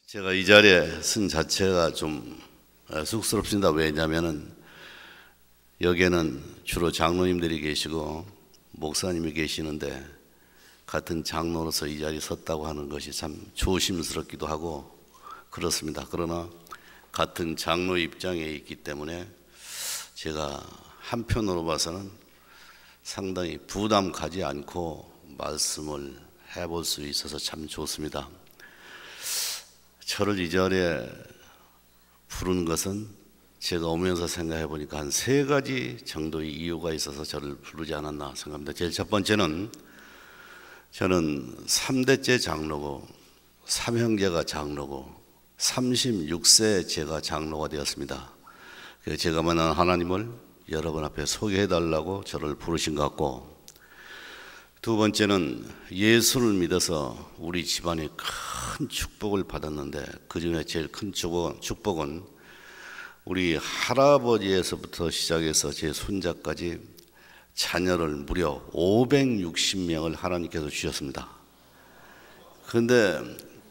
제가 이 자리에 쓴 자체가 좀 쑥스럽습니다. 왜냐하면은 여기에는 주로 장로님들이 계시고 목사님이 계시는데 같은 장로로서 이 자리에 섰다고 하는 것이 참 조심스럽기도 하고 그렇습니다. 그러나 같은 장로 입장에 있기 때문에 제가 한편으로 봐서는 상당히 부담 가지 않고 말씀을 해볼 수 있어서 참 좋습니다. 저를 이 자리에 부른 것은 제가 오면서 생각해 보니까 한 3가지 정도의 이유가 있어서 저를 부르지 않았나 생각합니다. 제일 첫 번째는 저는 3대째 장로고 3형제가 장로고 36세 제가 장로가 되었습니다. 그래서 제가 만난 하나님을 여러분 앞에 소개해 달라고 저를 부르신 것 같고, 두 번째는 예수를 믿어서 우리 집안이 큰 축복을 받았는데 그 중에 제일 큰 축복은 우리 할아버지에서부터 시작해서 제 손자까지 자녀를 무려 560명을 하나님께서 주셨습니다. 그런데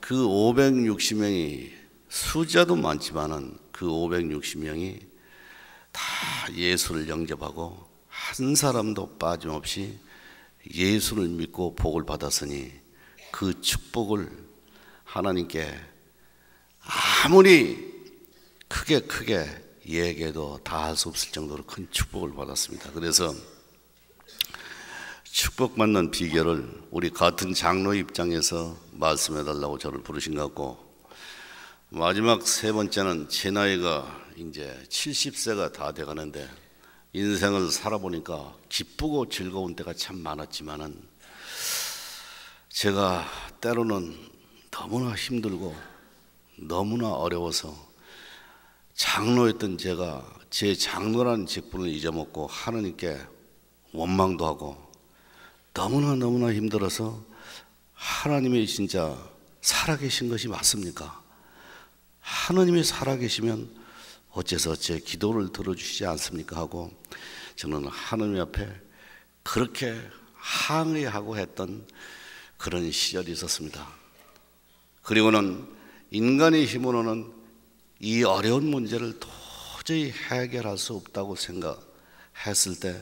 그 560명이 숫자도 많지만은 그 560명이 다 예수를 영접하고 한 사람도 빠짐없이 예수를 믿고 복을 받았으니 그 축복을 하나님께 아무리 크게 얘기해도 다 할 수 없을 정도로 큰 축복을 받았습니다. 그래서 축복받는 비결을 우리 같은 장로 입장에서 말씀해 달라고 저를 부르신 것 같고, 마지막 3번째는 제 나이가 이제 70세가 다 돼가는데 인생을 살아보니까 기쁘고 즐거운 때가 참 많았지만은 제가 때로는 너무나 힘들고 너무나 어려워서 장로였던 제가 제 장로라는 직분을 잊어먹고 하나님께 원망도 하고 너무나 힘들어서 하나님이 진짜 살아계신 것이 맞습니까? 하나님이 살아계시면 어째서 제 기도를 들어주시지 않습니까? 하고 저는 하나님 앞에 그렇게 항의하고 했던 그런 시절이 있었습니다. 그리고는 인간의 힘으로는 이 어려운 문제를 도저히 해결할 수 없다고 생각했을 때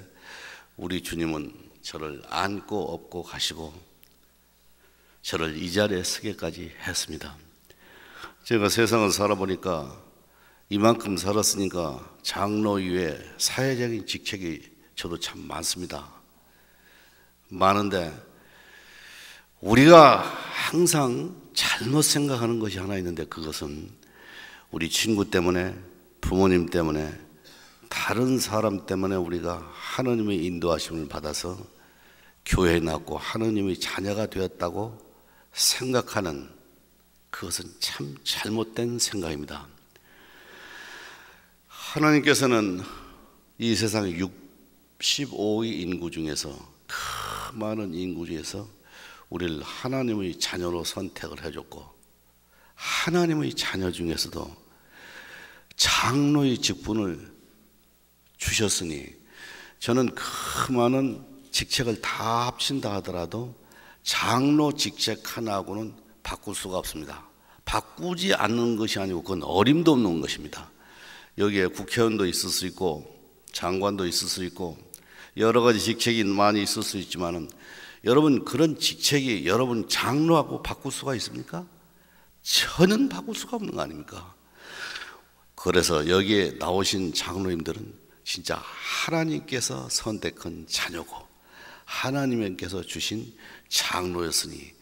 우리 주님은 저를 안고 업고 가시고 저를 이 자리에 서게까지 했습니다. 제가 세상을 살아보니까 이만큼 살았으니까 장로 이외에 사회적인 직책이 저도 참 많습니다. 많은데 우리가 항상 잘못 생각하는 것이 하나 있는데, 그것은 우리 친구 때문에, 부모님 때문에, 다른 사람 때문에 우리가 하나님의 인도하심을 받아서 교회에 나왔고 하나님의 자녀가 되었다고 생각하는, 그것은 참 잘못된 생각입니다. 하나님께서는 이 세상의 65의 인구 중에서, 그 많은 인구 중에서 우리를 하나님의 자녀로 선택을 해줬고, 하나님의 자녀 중에서도 장로의 직분을 주셨으니 저는 그 많은 직책을 다 합친다 하더라도 장로 직책 하나하고는 바꿀 수가 없습니다. 바꾸지 않는 것이 아니고 그건 어림도 없는 것입니다. 여기에 국회의원도 있을 수 있고 장관도 있을 수 있고 여러 가지 직책이 많이 있을 수 있지만은, 여러분 그런 직책이 여러분 장로하고 바꿀 수가 있습니까? 전혀 바꿀 수가 없는 거 아닙니까? 그래서 여기에 나오신 장로님들은 진짜 하나님께서 선택한 자녀고 하나님께서 주신 장로였으니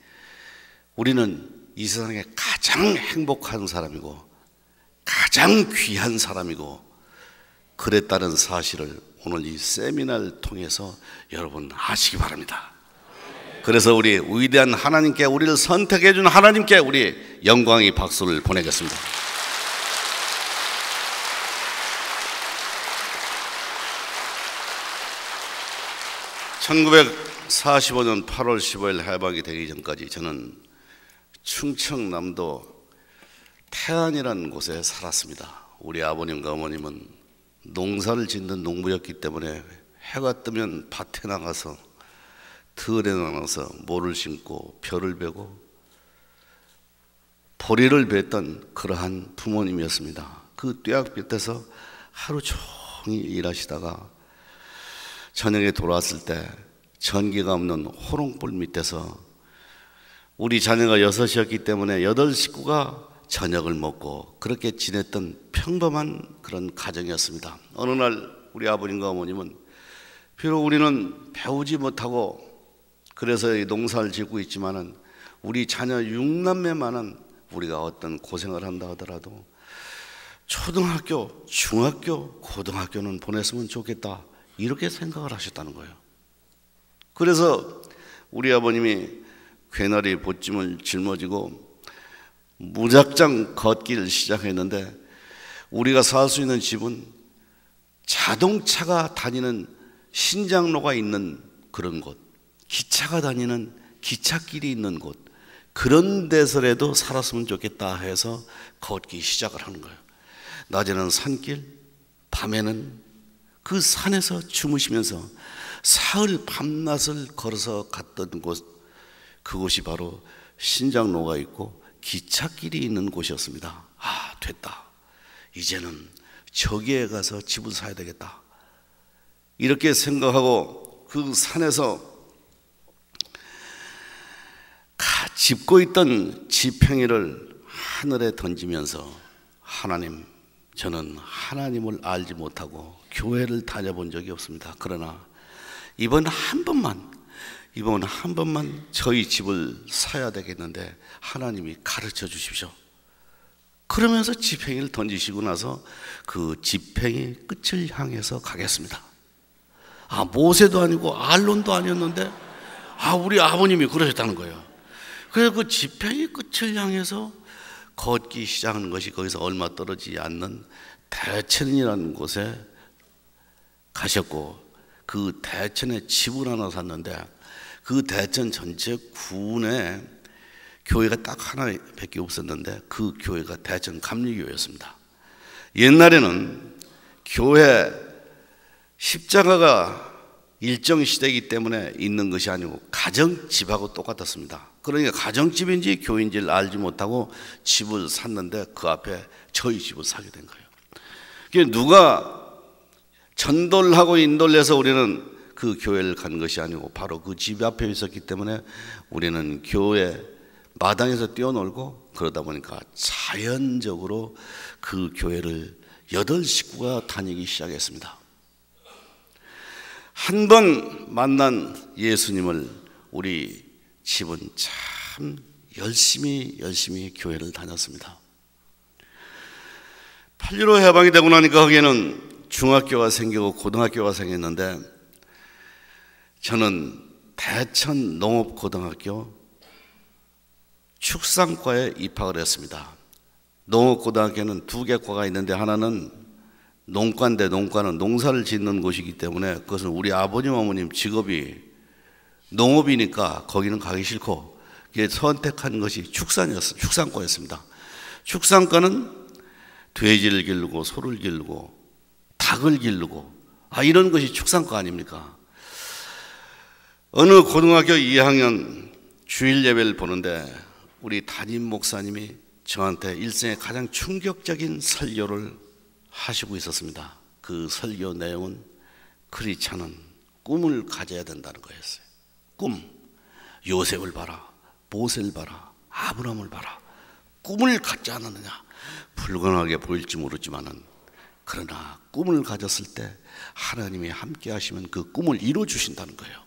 우리는 이 세상에 가장 행복한 사람이고 가장 귀한 사람이고 그랬다는 사실을 오늘 이 세미나를 통해서 여러분 아시기 바랍니다. 그래서 우리 위대한 하나님께, 우리를 선택해 준 하나님께 우리 영광의 박수를 보내겠습니다. (1945년 8월 15일) 해방이 되기 전까지 저는 충청남도 태안이라는 곳에 살았습니다. 우리 아버님과 어머님은 농사를 짓는 농부였기 때문에 해가 뜨면 밭에 나가서 들에 나가서 모를 심고 벼를 베고 보리를 뱄던 그러한 부모님이었습니다. 그 뙤약볕에서 하루 종일 일하시다가 저녁에 돌아왔을 때 전기가 없는 호롱불 밑에서 우리 자녀가 6이었기 때문에 8 식구가 저녁을 먹고 그렇게 지냈던 평범한 그런 가정이었습니다. 어느 날 우리 아버님과 어머님은 비록 우리는 배우지 못하고 그래서 이 농사를 짓고 있지만은 우리 자녀 6남매만은 우리가 어떤 고생을 한다 하더라도 초등학교, 중학교, 고등학교는 보냈으면 좋겠다 이렇게 생각을 하셨다는 거예요. 그래서 우리 아버님이 괴나리 보찜을 짊어지고 무작정 걷기를 시작했는데 우리가 살 수 있는 집은 자동차가 다니는 신장로가 있는 그런 곳, 기차가 다니는 기찻길이 있는 곳, 그런 데서라도 살았으면 좋겠다 해서 걷기 시작을 하는 거예요. 낮에는 산길, 밤에는 그 산에서 주무시면서 사흘 밤낮을 걸어서 갔던 곳, 그곳이 바로 신장로가 있고 기찻길이 있는 곳이었습니다. 아, 됐다. 이제는 저기에 가서 집을 사야 되겠다. 이렇게 생각하고 그 산에서 짚고 있던 지팽이를 하늘에 던지면서 하나님, 저는 하나님을 알지 못하고 교회를 다녀본 적이 없습니다. 그러나 이번 한 번만 저희 집을 사야 되겠는데 하나님이 가르쳐 주십시오. 그러면서 지팽이를 던지시고 나서 그 지팽이 끝을 향해서 가겠습니다. 아, 모세도 아니고 아론도 아니었는데 우리 아버님이 그러셨다는 거예요. 그래서 그 지팽이 끝을 향해서 걷기 시작하는 것이 거기서 얼마 떨어지지 않는 대천이라는 곳에 가셨고 그 대천에 집을 하나 샀는데 그 대천 전체 군에 교회가 딱 하나밖에 없었는데 그 교회가 대천 감리교회였습니다. 옛날에는 교회 십자가가 일정 시대이기 때문에 있는 것이 아니고 가정집하고 똑같았습니다. 그러니까 가정집인지 교회인지를 알지 못하고 집을 샀는데 그 앞에 저희 집을 사게 된 거예요. 누가 전도를 하고 인도를 해서 우리는 그 교회를 간 것이 아니고 바로 그 집 앞에 있었기 때문에 우리는 교회 마당에서 뛰어놀고 그러다 보니까 자연적으로 그 교회를 8 식구가 다니기 시작했습니다. 한 번 만난 예수님을 우리 집은 참 열심히 교회를 다녔습니다. 8.15 해방이 되고 나니까 거기에는 중학교가 생기고 고등학교가 생겼는데 저는 대천 농업고등학교 축산과에 입학을 했습니다. 농업고등학교는 2개 과가 있는데 하나는 농과인데 농과는 농사를 짓는 곳이기 때문에 그것은 우리 아버님 어머님 직업이 농업이니까 거기는 가기 싫고 선택한 것이 축산과였습니다. 축산과는 돼지를 기르고 소를 기르고 닭을 기르고 이런 것이 축산과 아닙니까? 어느 고등학교 2학년 주일 예배를 보는데 우리 담임 목사님이 저한테 일생의 가장 충격적인 설교를 하시고 있었습니다. 그 설교 내용은 크리스찬은 꿈을 가져야 된다는 거였어요. 꿈. 요셉을 봐라, 모세를 봐라, 아브라함을 봐라. 꿈을 갖지 않았느냐? 불가능하게 보일지 모르지만은 그러나 꿈을 가졌을 때 하나님이 함께 하시면 그 꿈을 이루어 주신다는 거예요.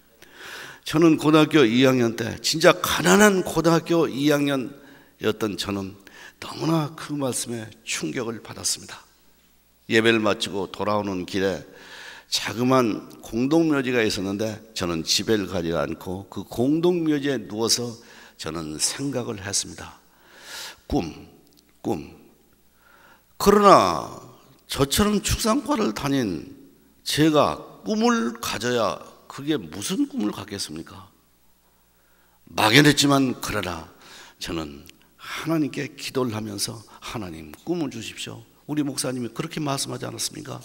저는 고등학교 2학년 때 진짜 가난한 고등학교 2학년이었던 저는 너무나 그 말씀에 충격을 받았습니다. 예배를 마치고 돌아오는 길에 자그마한 공동묘지가 있었는데 저는 집에를 가지 않고 그 공동묘지에 누워서 저는 생각을 했습니다. 꿈. 그러나 저처럼 축산과를 다닌 제가 꿈을 가져야 그게 무슨 꿈을 갖겠습니까? 막연했지만 그러나 저는 하나님께 기도를 하면서 하나님 꿈을 주십시오. 우리 목사님이 그렇게 말씀하지 않았습니까?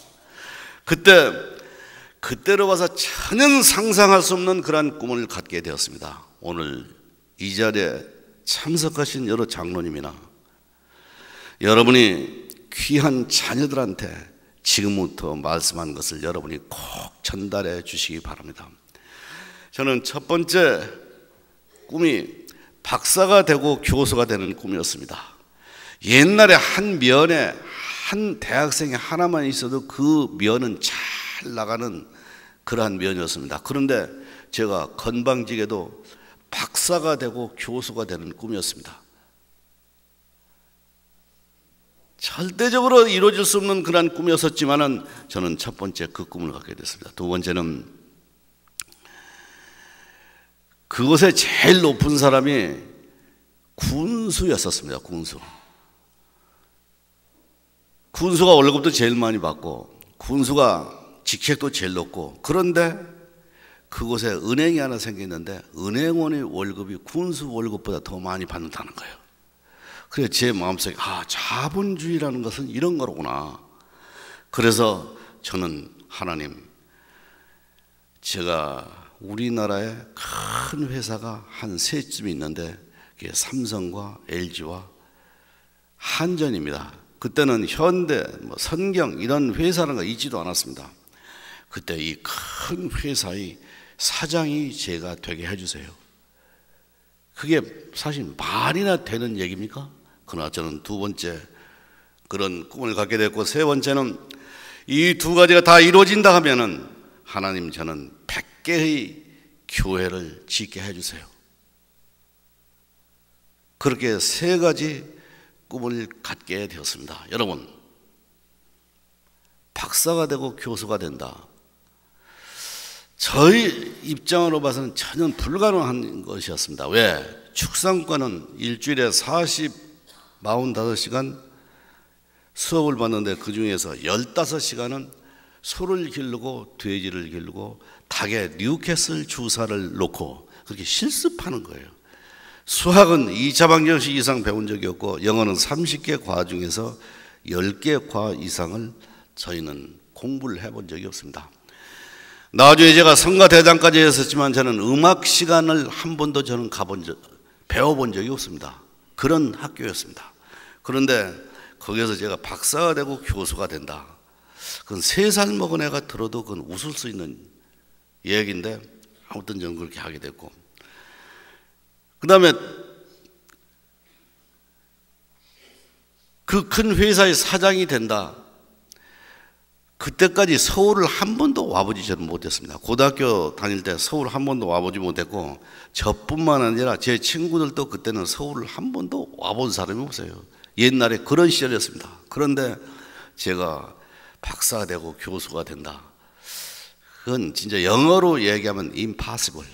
그때로 와서 전혀 상상할 수 없는 그러한 꿈을 갖게 되었습니다. 오늘 이 자리에 참석하신 여러 장로님이나 여러분이 귀한 자녀들한테 지금부터 말씀한 것을 여러분이 꼭 전달해 주시기 바랍니다. 저는 첫 번째 꿈이 박사가 되고 교수가 되는 꿈이었습니다. 옛날에 한 면에 한 대학생이 하나만 있어도 그 면은 잘 나가는 그러한 면이었습니다. 그런데 제가 건방지게도 박사가 되고 교수가 되는 꿈이었습니다. 절대적으로 이루어질 수 없는 그런 꿈이었지만은 저는 첫 번째 그 꿈을 갖게 됐습니다. 두 번째는 그곳에 제일 높은 사람이 군수였었습니다. 군수가 월급도 제일 많이 받고 군수가 직책도 제일 높고, 그런데 그곳에 은행이 하나 생겼는데 은행원의 월급이 군수 월급보다 더 많이 받는다는 거예요. 그래서 제 마음속에 자본주의라는 것은 이런 거로구나. 그래서 저는 하나님, 제가 우리나라에 큰 회사가 한 세쯤 있는데 그게 삼성과 LG와 한전입니다. 그때는 현대, 선경 이런 회사라는 거 있지도 않았습니다. 그때 이 큰 회사의 사장이 제가 되게 해주세요. 그게 사실 말이나 되는 얘기입니까? 그러나 저는 두 번째 그런 꿈을 갖게 됐고, 세 번째는 이 두 가지가 다 이루어진다 하면은 하나님, 저는 100개의 교회를 짓게 해주세요. 그렇게 세 가지 꿈을 갖게 되었습니다. 여러분, 박사가 되고 교수가 된다, 저희 입장으로 봐서는 전혀 불가능한 것이었습니다. 왜? 축산과는 일주일에 45시간 수업을 받는데 그 중에서 15시간은 소를 기르고 돼지를 기르고 닭에 뉴캐슬 주사를 놓고 그렇게 실습하는 거예요. 수학은 2차 방정식 이상 배운 적이 없고, 영어는 30개 과학 중에서 10개 과학 이상을 저희는 공부를 해본 적이 없습니다. 나중에 제가 성가대장까지 했었지만 저는 음악 시간을 한 번도 저는 배워본 적이 없습니다. 그런 학교였습니다. 그런데 거기에서 제가 박사가 되고 교수가 된다, 그건 3살 먹은 애가 들어도 그건 웃을 수 있는 얘기인데, 아무튼 저는 그렇게 하게 됐고, 그 다음에 그 큰 회사의 사장이 된다. 그때까지 서울을 한 번도 와보지 저는 못했습니다. 고등학교 다닐 때 서울 한 번도 와보지 못했고, 저뿐만 아니라 제 친구들도 그때는 서울을 한 번도 와본 사람이 없어요. 옛날에 그런 시절이었습니다. 그런데 제가 박사가 되고 교수가 된다, 그건 진짜 영어로 얘기하면 impossible,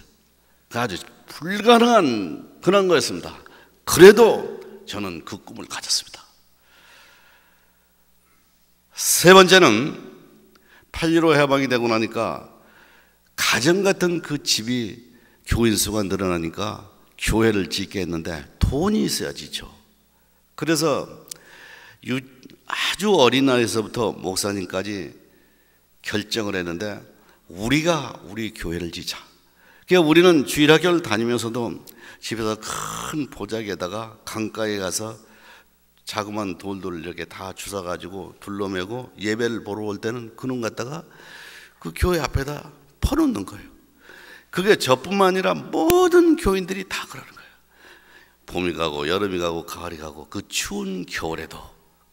아주 불가능한 그런 거였습니다. 그래도 저는 그 꿈을 가졌습니다. 세 번째는 8.15 해방이 되고 나니까 가정 같은 그 집이 교인 수가 늘어나니까 교회를 짓게 했는데 돈이 있어야 짓죠. 그래서 아주 어린 나이에서부터 목사님까지 결정을 했는데, 우리가 우리 교회를 짓자. 그러니까 우리는 주일학교를 다니면서도 집에서 큰 보자기에다가 강가에 가서 자그마한 돌들 이렇게 다 주워가지고 둘러매고 예배를 보러 올 때는 그놈 갖다가 그 교회 앞에다 퍼놓는 거예요. 그게 저뿐만 아니라 모든 교인들이 다 그러는 거예요. 봄이 가고 여름이 가고 가을이 가고 그 추운 겨울에도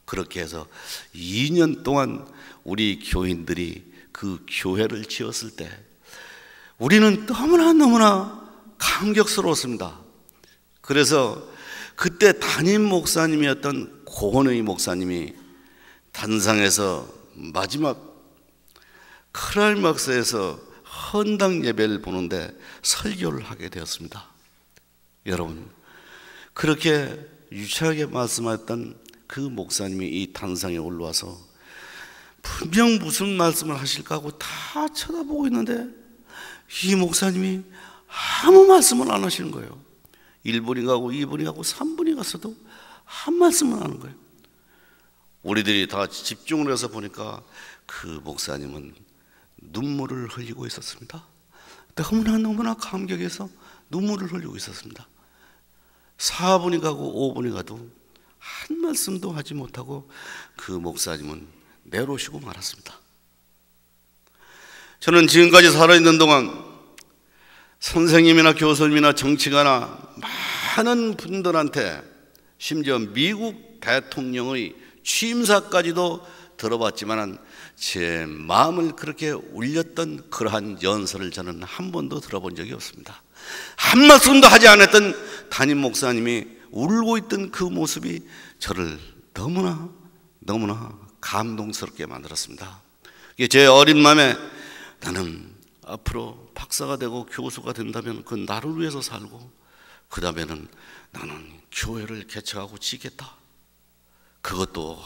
그렇게 해서 2년 동안 우리 교인들이 그 교회를 지었을 때 우리는 너무나 감격스러웠습니다. 그래서 그때 담임 목사님이었던 고은의 목사님이 단상에서 마지막 클라이막스에서 헌당 예배를 보는데 설교를 하게 되었습니다. 여러분, 그렇게 유치하게 말씀하셨던 그 목사님이 이 단상에 올라와서 분명 무슨 말씀을 하실까 하고 다 쳐다보고 있는데 이 목사님이 아무 말씀을 안 하시는 거예요. 1분이 가고 2분이 가고 3분이 갔어도 한 말씀을 안 하는 거예요. 우리들이 다 집중을 해서 보니까 그 목사님은 눈물을 흘리고 있었습니다. 너무나 감격해서 눈물을 흘리고 있었습니다. 4분이 가고 5분이 가도 한 말씀도 하지 못하고 그 목사님은 내려오시고 말았습니다. 저는 지금까지 살아있는 동안 선생님이나 교수님이나 정치가나 많은 분들한테 심지어 미국 대통령의 취임사까지도 들어봤지만 제 마음을 그렇게 울렸던 그러한 연설을 저는 한 번도 들어본 적이 없습니다. 한 말씀도 하지 않았던 담임 목사님이 울고 있던 그 모습이 저를 너무나 감동스럽게 만들었습니다. 제 어린 마음에 나는 앞으로 박사가 되고 교수가 된다면 그 나를 위해서 살고 그 다음에는 나는 교회를 개척하고 지겠다. 그것도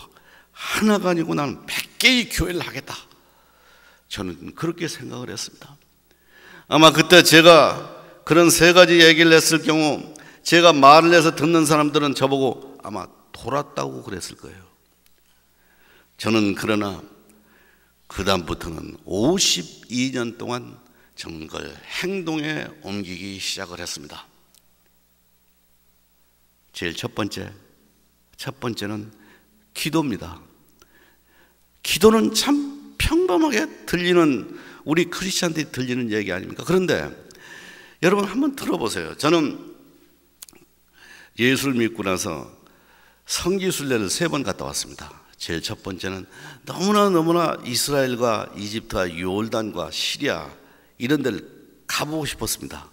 하나가 아니고 나는 100개의 교회를 하겠다. 저는 그렇게 생각을 했습니다. 아마 그때 제가 그런 세 가지 얘기를 했을 경우 제가 말을 해서 듣는 사람들은 저보고 아마 돌았다고 그랬을 거예요. 저는 그러나 그 다음부터는 52년 동안 저는 그걸 행동에 옮기기 시작을 했습니다. 제일 첫 번째는 기도입니다. 기도는 참 평범하게 들리는 우리 크리스찬들이 들리는 얘기 아닙니까? 그런데 여러분 한번 들어보세요. 저는 예수를 믿고 나서 성지순례를 3번 갔다 왔습니다. 제일 첫 번째는 너무나 이스라엘과 이집트와 요르단과 시리아 이런 데를 가보고 싶었습니다.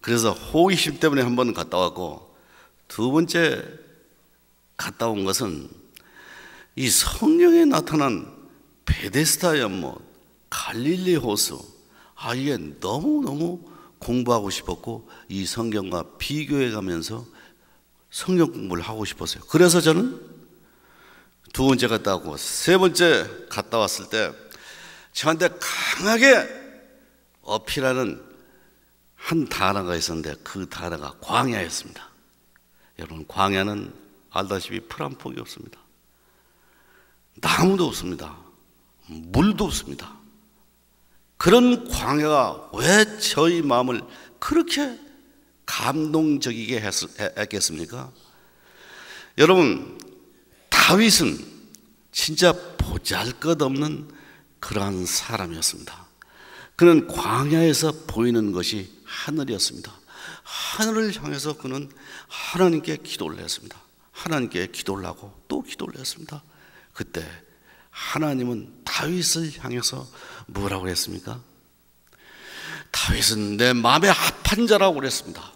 그래서 호기심 때문에 한 번 갔다 왔고, 두 번째 갔다 온 것은 이 성령에 나타난 베데스다 연못, 갈릴리 호수, 이게 너무너무 공부하고 싶었고 이 성경과 비교해 가면서 성경 공부를 하고 싶었어요. 그래서 저는 두 번째 갔다 왔고, 세 번째 갔다 왔을 때 저한테 강하게 어필하는 한 단어가 있었는데 그 단어가 광야였습니다. 여러분, 광야는 알다시피 풀 한 폭이 없습니다. 나무도 없습니다. 물도 없습니다. 그런 광야가 왜 저희 마음을 그렇게 감동적이게 했겠습니까? 여러분, 다윗은 진짜 보잘것없는 그러한 사람이었습니다. 그는 광야에서 보이는 것이 하늘이었습니다. 하늘을 향해서 그는 하나님께 기도를 했습니다. 하나님께 기도를 하고 또 기도를 했습니다. 그때 하나님은 다윗을 향해서 뭐라고 했습니까? 다윗은 내 마음에 합한 자라고 그랬습니다.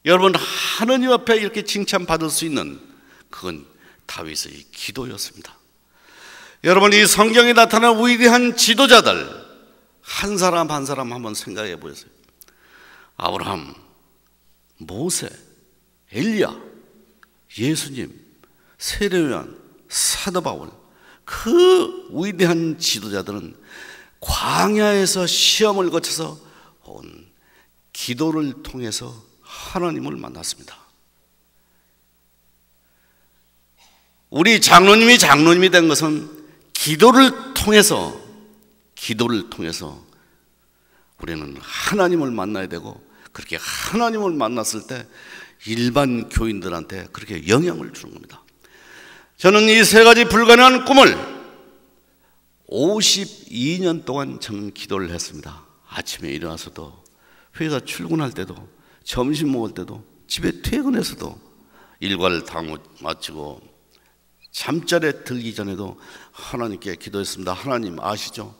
여러분, 하나님 앞에 이렇게 칭찬받을 수 있는 그건 다윗의 기도였습니다. 여러분, 이 성경에 나타난 위대한 지도자들 한 사람 한 사람 한번 생각해 보세요. 아브라함, 모세, 엘리야, 예수님, 세례요한, 사도 바울, 그 위대한 지도자들은 광야에서 시험을 거쳐서 온 기도를 통해서 하나님을 만났습니다. 우리 장로님이 된 것은 기도를 통해서 우리는 하나님을 만나야 되고, 그렇게 하나님을 만났을 때 일반 교인들한테 그렇게 영향을 주는 겁니다. 저는 이 세 가지 불가능한 꿈을 52년 동안 저는 기도를 했습니다. 아침에 일어나서도, 회사 출근할 때도, 점심 먹을 때도, 집에 퇴근해서도, 일과를 다 마치고 잠자리에 들기 전에도 하나님께 기도했습니다. 하나님 아시죠?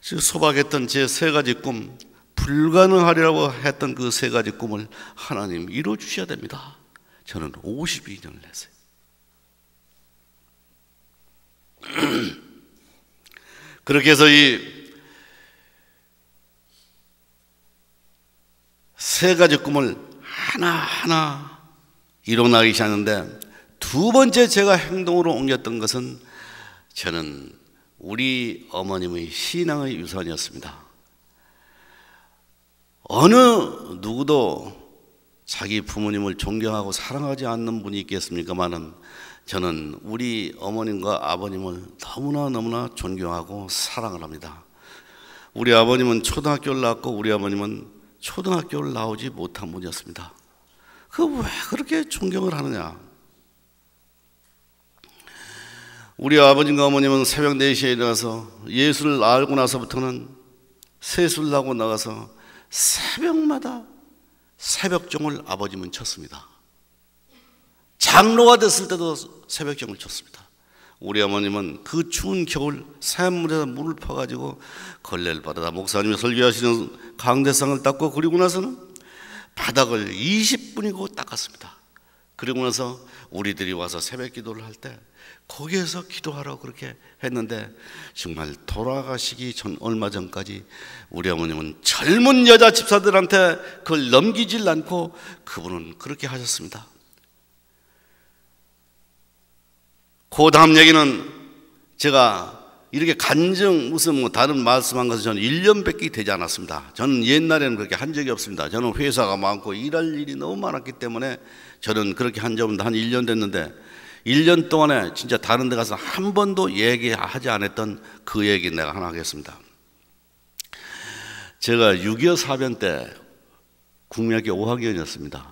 소박했던 제 세 가지 꿈, 불가능하리라고 했던 그 세 가지 꿈을 하나님 이루어 주셔야 됩니다. 저는 52년을 했어요. 그렇게 해서 이 세 가지 꿈을 하나하나 이뤄나가기 시작하는데, 두 번째 제가 행동으로 옮겼던 것은 저는 우리 어머님의 신앙의 유산이었습니다. 어느 누구도 자기 부모님을 존경하고 사랑하지 않는 분이 있겠습니까마는 저는 우리 어머님과 아버님을 너무나 존경하고 사랑을 합니다. 우리 아버님은 초등학교를 나왔고 우리 어머님은 초등학교를 나오지 못한 분이었습니다. 그 왜 그렇게 존경을 하느냐? 우리 아버지과 어머님은 새벽 4시에 일어나서 예수를 알고 나서부터는 세수를 하고 나가서 새벽마다 새벽종을 아버님은 쳤습니다. 장로가 됐을 때도 새벽종을 쳤습니다. 우리 어머님은 그 추운 겨울 샘물에다 물을 퍼가지고 걸레를 받아다 목사님이 설교하시는 강대상을 닦고, 그리고 나서는 바닥을 20분이고 닦았습니다. 그리고 나서 우리들이 와서 새벽 기도를 할 때 거기에서 기도하라고 그렇게 했는데, 정말 돌아가시기 전 얼마 전까지 우리 어머님은 젊은 여자 집사들한테 그걸 넘기질 않고 그분은 그렇게 하셨습니다. 그 다음 얘기는 제가 이렇게 간증 무슨 뭐 다른 말씀한 것은 저는 1년밖에 되지 않았습니다. 저는 옛날에는 그렇게 한 적이 없습니다. 저는 회사가 많고 일할 일이 너무 많았기 때문에 저는 그렇게 한 적은 한 1년 됐는데, 1년 동안에 진짜 다른 데 가서 한 번도 얘기하지 않았던 그 얘기 내가 하나 하겠습니다. 제가 6.25 사변 때 국민학교 5학년이었습니다.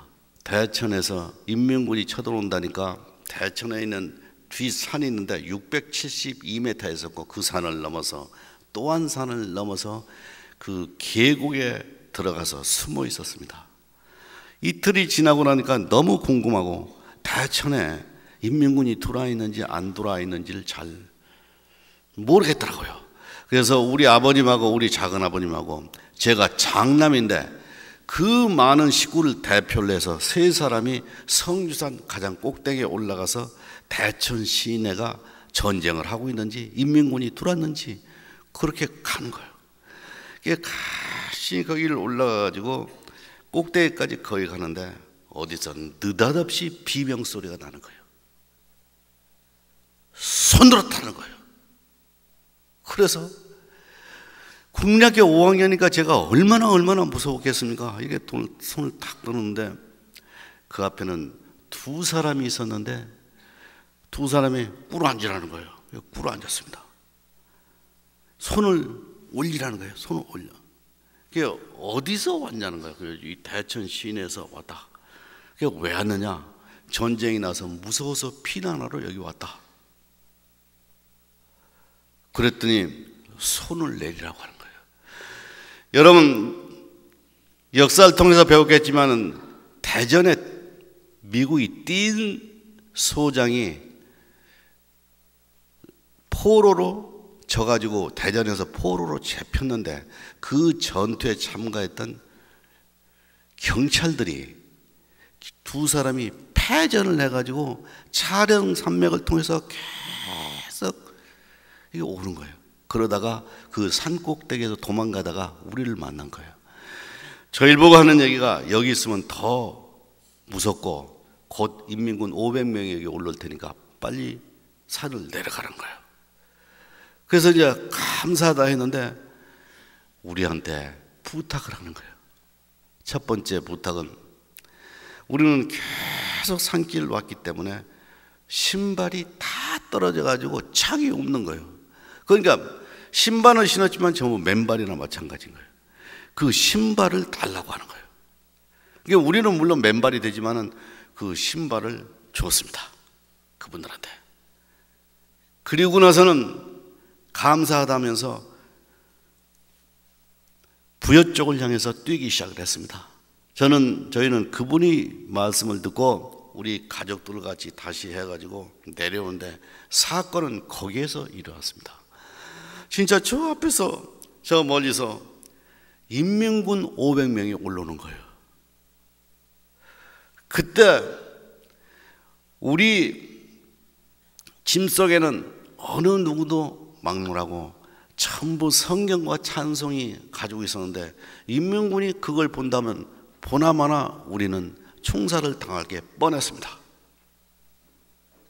대천에서 인민군이 쳐들어온다니까 대천에 있는 뒷산이 있는데 672m 있었고, 그 산을 넘어서 또 한 산을 넘어서 그 계곡에 들어가서 숨어 있었습니다. 이틀이 지나고 나니까 너무 궁금하고 대천에 인민군이 들어와 있는지 안 들어와 있는지를 잘 모르겠더라고요. 그래서 우리 아버님하고 우리 작은아버님하고 제가 장남인데 그 많은 식구를 대표를 해서 세 사람이 성주산 가장 꼭대기에 올라가서 대천 시내가 전쟁을 하고 있는지 인민군이 들어왔는지 그렇게 가는 거예요. 가시 거기를 올라가가지고 꼭대기까지 거기 가는데 어디서 느닷없이 비명소리가 나는 거예요. 손들어 타는 거예요. 그래서 국민학교 5학년이니까 제가 얼마나 무서웠겠습니까? 이게 손을 탁 드는데 그 앞에는 두 사람이 있었는데 두 사람이 꿇어앉으라는 거예요. 꿇어앉았습니다. 손을 올리라는 거예요. 손을 올려. 그게 어디서 왔냐는 거예요. 이 대천 시내에서 왔다. 그게 왜 왔느냐? 전쟁이 나서 무서워서 피난하러 여기 왔다. 그랬더니 손을 내리라고 하는 거예요. 여러분, 역사를 통해서 배웠겠지만 대전에 미국이 뛴 소장이 포로로 져가지고 대전에서 포로로 잡혔는데 그 전투에 참가했던 경찰들이 두 사람이 패전을 해가지고 차량 산맥을 통해서 계속 이게 오는 거예요. 그러다가 그 산 꼭대기에서 도망가다가 우리를 만난 거예요. 저희 보고 하는 얘기가 여기 있으면 더 무섭고 곧 인민군 500명이 여기 올라올 테니까 빨리 산을 내려가는 거예요. 그래서 이제 감사하다 했는데 우리한테 부탁을 하는 거예요. 첫 번째 부탁은 우리는 계속 산길을 왔기 때문에 신발이 다 떨어져 가지고 착이 없는 거예요. 그러니까 신발을 신었지만 전부 맨발이나 마찬가지인 거예요. 그 신발을 달라고 하는 거예요. 그러니까 우리는 물론 맨발이 되지만은 그 신발을 줬습니다. 그분들한테. 그리고 나서는 감사하다면서 부여 쪽을 향해서 뛰기 시작을 했습니다. 저희는 그분이 말씀을 듣고 우리 가족들 같이 다시 해가지고 내려오는데 사건은 거기에서 일어났습니다. 진짜 저 앞에서 저 멀리서 인민군 500명이 올라오는 거예요. 그때 우리 짐 속에는 어느 누구도 막론하고 전부 성경과 찬송이 가지고 있었는데 인민군이 그걸 본다면 보나마나 우리는 총살을 당할 게 뻔했습니다.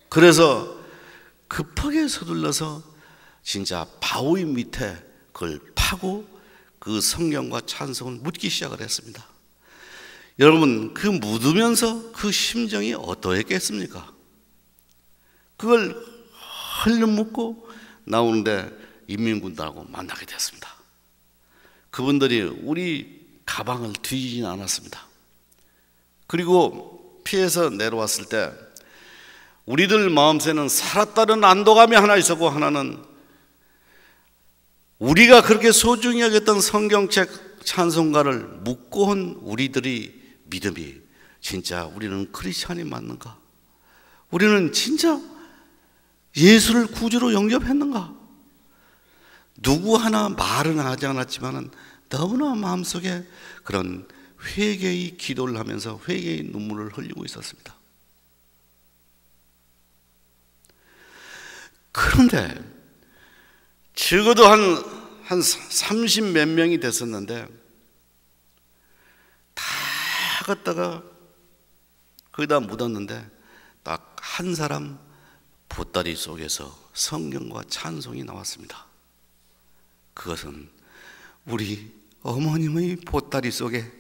그래서 급하게 서둘러서 진짜 바위 밑에 그걸 파고 그 성경과 찬송을 묻기 시작을 했습니다. 여러분, 그 묻으면서 그 심정이 어떠했겠습니까? 그걸 흘름 묻고 나오는데 인민군들하고 만나게 됐습니다. 그분들이 우리 가방을 뒤지진 않았습니다. 그리고 피해서 내려왔을 때 우리들 마음새는 살았다는 안도감이 하나 있었고, 하나는 우리가 그렇게 소중히 여겼던 성경책 찬송가를 묻고 온 우리들의 믿음이, 진짜 우리는 크리스찬이 맞는가? 우리는 진짜 예수를 구주로 영접했는가? 누구 하나 말은 하지 않았지만 너무나 마음속에 그런 회개의 기도를 하면서 회개의 눈물을 흘리고 있었습니다. 그런데 적어도 한 30몇 명이 됐었는데, 다 갖다가 거기다 묻었는데 딱 한 사람 보따리 속에서 성경과 찬송이 나왔습니다. 그것은 우리 어머님의 보따리 속에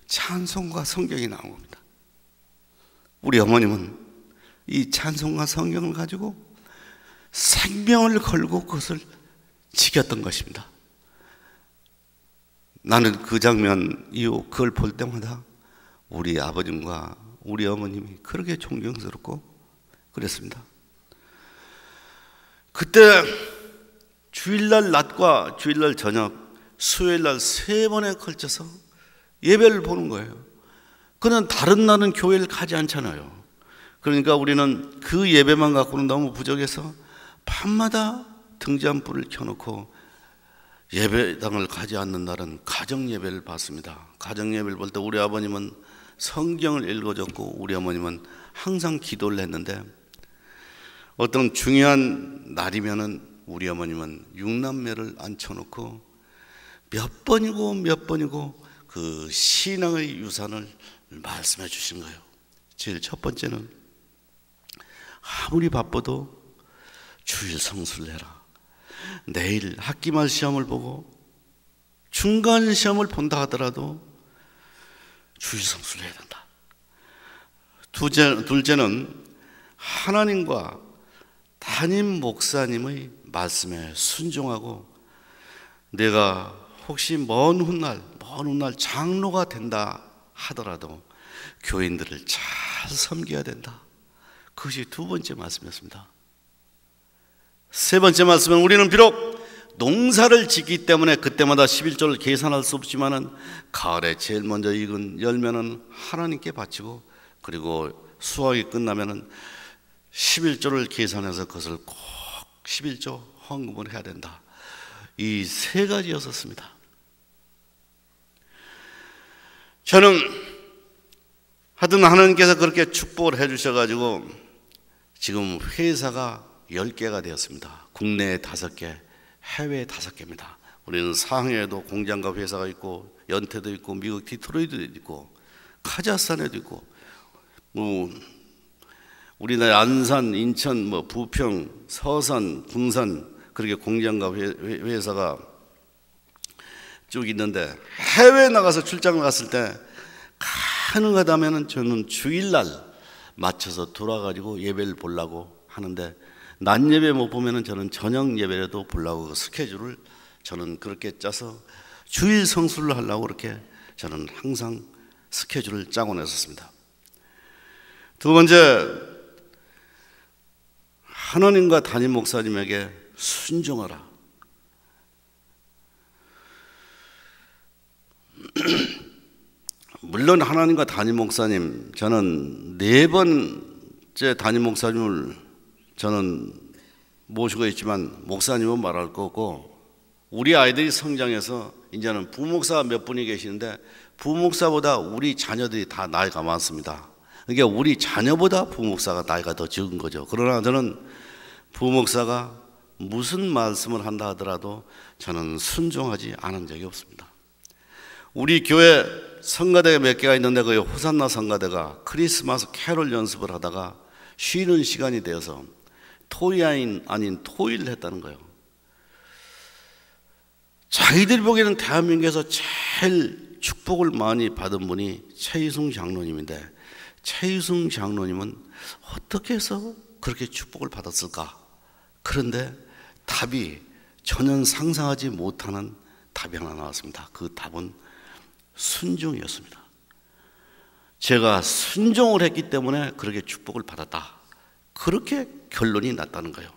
찬송과 성경이 나온 겁니다. 우리 어머님은 이 찬송과 성경을 가지고 생명을 걸고 그것을 지켰던 것입니다. 나는 그 장면 이후 그걸 볼 때마다 우리 아버님과 우리 어머님이 그렇게 존경스럽고 그랬습니다. 그때 주일날 낮과 주일날 저녁, 수요일날 3번에 걸쳐서 예배를 보는 거예요. 그는 다른 날은 교회를 가지 않잖아요. 그러니까 우리는 그 예배만 갖고는 너무 부족해서 밤마다 등잔불을 켜놓고 예배당을 가지 않는 날은 가정예배를 받습니다. 가정예배를 볼 때 우리 아버님은 성경을 읽어줬고 우리 어머님은 항상 기도를 했는데, 어떤 중요한 날이면은 우리 어머님은 6남매를 앉혀놓고 몇 번이고 그 신앙의 유산을 말씀해 주신 거예요. 제일 첫 번째는 아무리 바빠도 주일 성수를 해라. 내일 학기말 시험을 보고 중간 시험을 본다 하더라도 주일 성수를 해야 된다. 둘째는 하나님과 담임 목사님의 말씀에 순종하고, 내가 혹시 먼 훗날 장로가 된다 하더라도 교인들을 잘 섬겨야 된다. 그것이 두 번째 말씀이었습니다. 세 번째 말씀은, 우리는 비록 농사를 짓기 때문에 그때마다 11조를 계산할 수 없지만은 가을에 제일 먼저 익은 열매는 하나님께 바치고, 그리고 수확이 끝나면은 11조를 계산해서 그것을 꼭 11조 헌금을 해야 된다. 이 세 가지였었습니다. 저는 하여튼 하나님께서 그렇게 축복을 해 주셔가지고 지금 회사가 10개가 되었습니다. 국내에 5개, 해외에 5개입니다. 우리는 상해에도 공장과 회사가 있고, 연태도 있고, 미국 디트로이트도 있고, 카자흐스탄에도 있고, 우리나라 안산, 인천, 부평, 서산, 군산, 그렇게 공장과 회사가 쭉 있는데, 해외에 나가서 출장을 갔을 때 가능하다면 저는 주일날 맞춰서 돌아가지고 예배를 보려고 하는데, 낮 예배 못 보면 저는 저녁 예배라도 보려고 그 스케줄을 저는 그렇게 짜서 주일 성수를 하려고 그렇게 저는 항상 스케줄을 짜고 냈었습니다. 두 번째, 하나님과 담임 목사님에게 순종하라. 물론 하나님과 담임 목사님, 저는 4번째 담임 목사님을 저는 모시고 있지만 목사님은 말할 거고, 우리 아이들이 성장해서 이제는 부목사가 몇 분이 계시는데 부목사보다 우리 자녀들이 다 나이가 많습니다. 그러니까 우리 자녀보다 부목사가 나이가 더 적은 거죠. 그러나 저는 부목사가 무슨 말씀을 한다 하더라도 저는 순종하지 않은 적이 없습니다. 우리 교회 성가대가 몇 개가 있는데 그 호산나 성가대가 크리스마스 캐롤 연습을 하다가 쉬는 시간이 되어서 토요일 아닌 토요일을 했다는 거예요. 자기들이 보기에는 대한민국에서 제일 축복을 많이 받은 분이 최희승 장로님인데, 최희승 장로님은 어떻게 해서 그렇게 축복을 받았을까? 그런데 답이 전혀 상상하지 못하는 답이 하나 나왔습니다. 그 답은 순종이었습니다. 제가 순종을 했기 때문에 그렇게 축복을 받았다. 그렇게 결론이 났다는 거예요.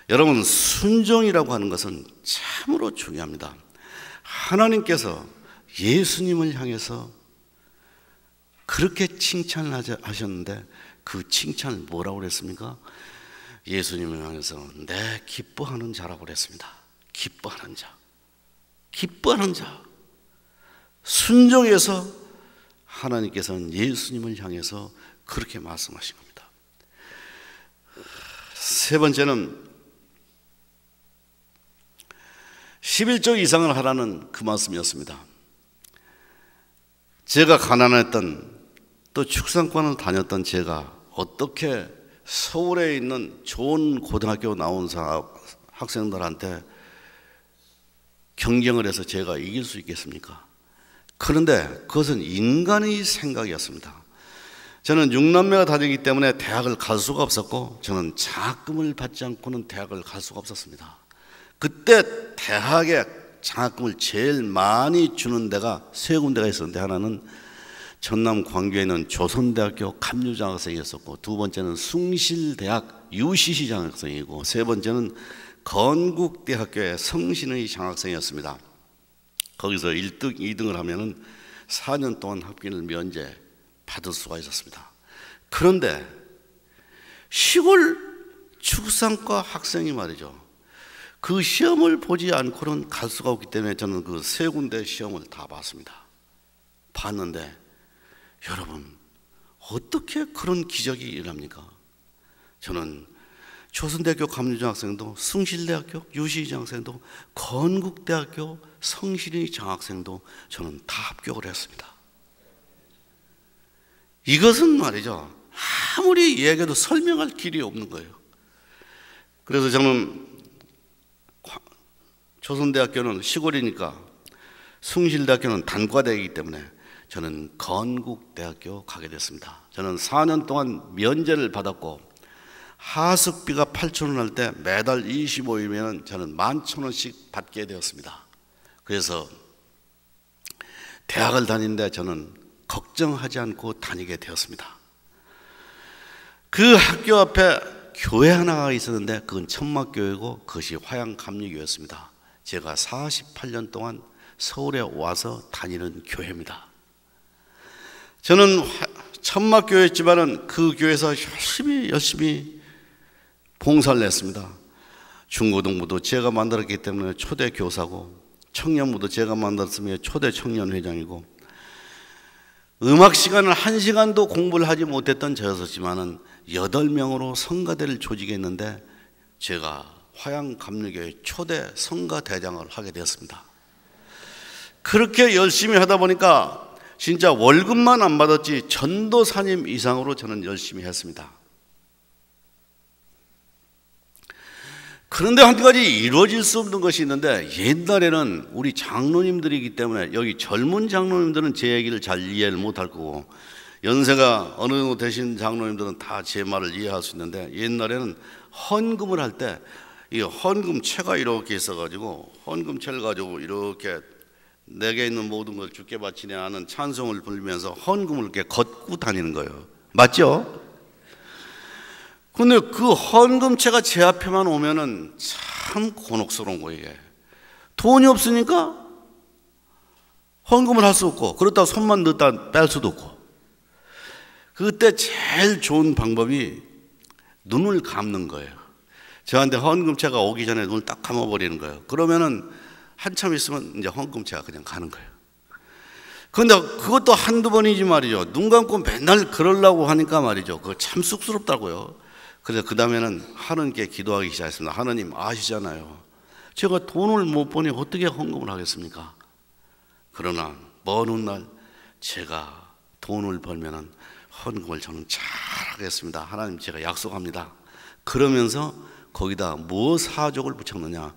여러분, 순종이라고 하는 것은 참으로 중요합니다. 하나님께서 예수님을 향해서 그렇게 칭찬을 하셨는데 그 칭찬을 뭐라고 그랬습니까? 예수님을 향해서 내 기뻐하는 자라고 그랬습니다. 기뻐하는 자, 기뻐하는 자. 순종해서 하나님께서는 예수님을 향해서 그렇게 말씀하신 겁니다. 세 번째는 11조 이상을 하라는 그 말씀이었습니다. 제가 가난했던, 또 축산과를 다녔던 제가 어떻게 서울에 있는 좋은 고등학교 나온 학생들한테 경쟁을 해서 제가 이길 수 있겠습니까? 그런데 그것은 인간의 생각이었습니다. 저는 6남매가 다니기 때문에 대학을 갈 수가 없었고, 저는 장학금을 받지 않고는 대학을 갈 수가 없었습니다. 그때 대학에 장학금을 제일 많이 주는 데가 세 군데가 있었는데, 하나는 전남 광주에 있는 조선대학교 감유장학생이었었고, 두 번째는 숭실대학 UCC 장학생이고, 세 번째는 건국대학교의 성신의 장학생이었습니다. 거기서 1등, 2등을 하면은 4년 동안 학비를 면제 받을 수가 있었습니다. 그런데 시골 축산과 학생이 말이죠, 그 시험을 보지 않고는 갈 수가 없기 때문에 저는 그 세 군데 시험을 다 봤습니다. 봤는데 여러분, 어떻게 그런 기적이 일어납니까? 저는 조선대학교 감유장학생도, 숭실대학교 UCC 장학생도, 건국대학교 성신의 장학생도 저는 다 합격을 했습니다. 이것은 말이죠, 아무리 얘기해도 설명할 길이 없는 거예요. 그래서 저는 조선대학교는 시골이니까, 숭실대학교는 단과대이기 때문에 저는 건국대학교 가게 됐습니다. 저는 4년 동안 면제를 받았고, 하숙비가 8,000원 할 때 매달 25일이면 저는 11,000원씩 받게 되었습니다. 그래서 대학을 다니는데 저는 걱정하지 않고 다니게 되었습니다. 그 학교 앞에 교회 하나가 있었는데 그건 천막교회고 그것이 화양감리교회였습니다. 제가 48년 동안 서울에 와서 다니는 교회입니다. 저는 천막교회였지만은 그 교회에서 열심히 봉사를 했습니다. 중고등부도 제가 만들었기 때문에 초대 교사고, 청년부도 제가 만들었으면 초대 청년회장이고, 음악 시간을 1시간도 공부를 하지 못했던 저였지만은 8명으로 성가대를 조직했는데 제가 화양감리교회 초대 성가대장을 하게 되었습니다. 그렇게 열심히 하다 보니까 진짜 월급만 안 받았지 전도사님 이상으로 저는 열심히 했습니다. 그런데 한 가지 이루어질 수 없는 것이 있는데, 옛날에는 우리 장로님들이기 때문에, 여기 젊은 장로님들은 제 얘기를 잘 이해를 못할 거고, 연세가 어느 정도 되신 장로님들은 다 제 말을 이해할 수 있는데, 옛날에는 헌금을 할 때 이 헌금채가 이렇게 있어가지고, 헌금채를 가지고 이렇게 내게 있는 모든 걸 주께 바치네 하는 찬송을 부르면서 헌금을 이렇게 걷고 다니는 거예요. 맞죠? 근데 그 헌금채가 제 앞에만 오면은 참 곤혹스러운 거예요. 이게 돈이 없으니까 헌금을 할 수 없고, 그렇다고 손만 넣다 뺄 수도 없고, 그때 제일 좋은 방법이 눈을 감는 거예요. 저한테 헌금채가 오기 전에 눈을 딱 감아버리는 거예요. 그러면은 한참 있으면 이제 헌금채가 그냥 가는 거예요. 그런데 그것도 한두 번이지 말이죠. 눈 감고 맨날 그러려고 하니까 말이죠, 그거 참 쑥스럽다고요. 그래서 그 다음에는 하나님께 기도하기 시작했습니다. 하나님 아시잖아요, 제가 돈을 못 버니 어떻게 헌금을 하겠습니까? 그러나 먼 훗날 제가 돈을 벌면은 헌금을 저는 잘 하겠습니다. 하나님 제가 약속합니다. 그러면서 거기다 뭐 사족을 붙였느냐,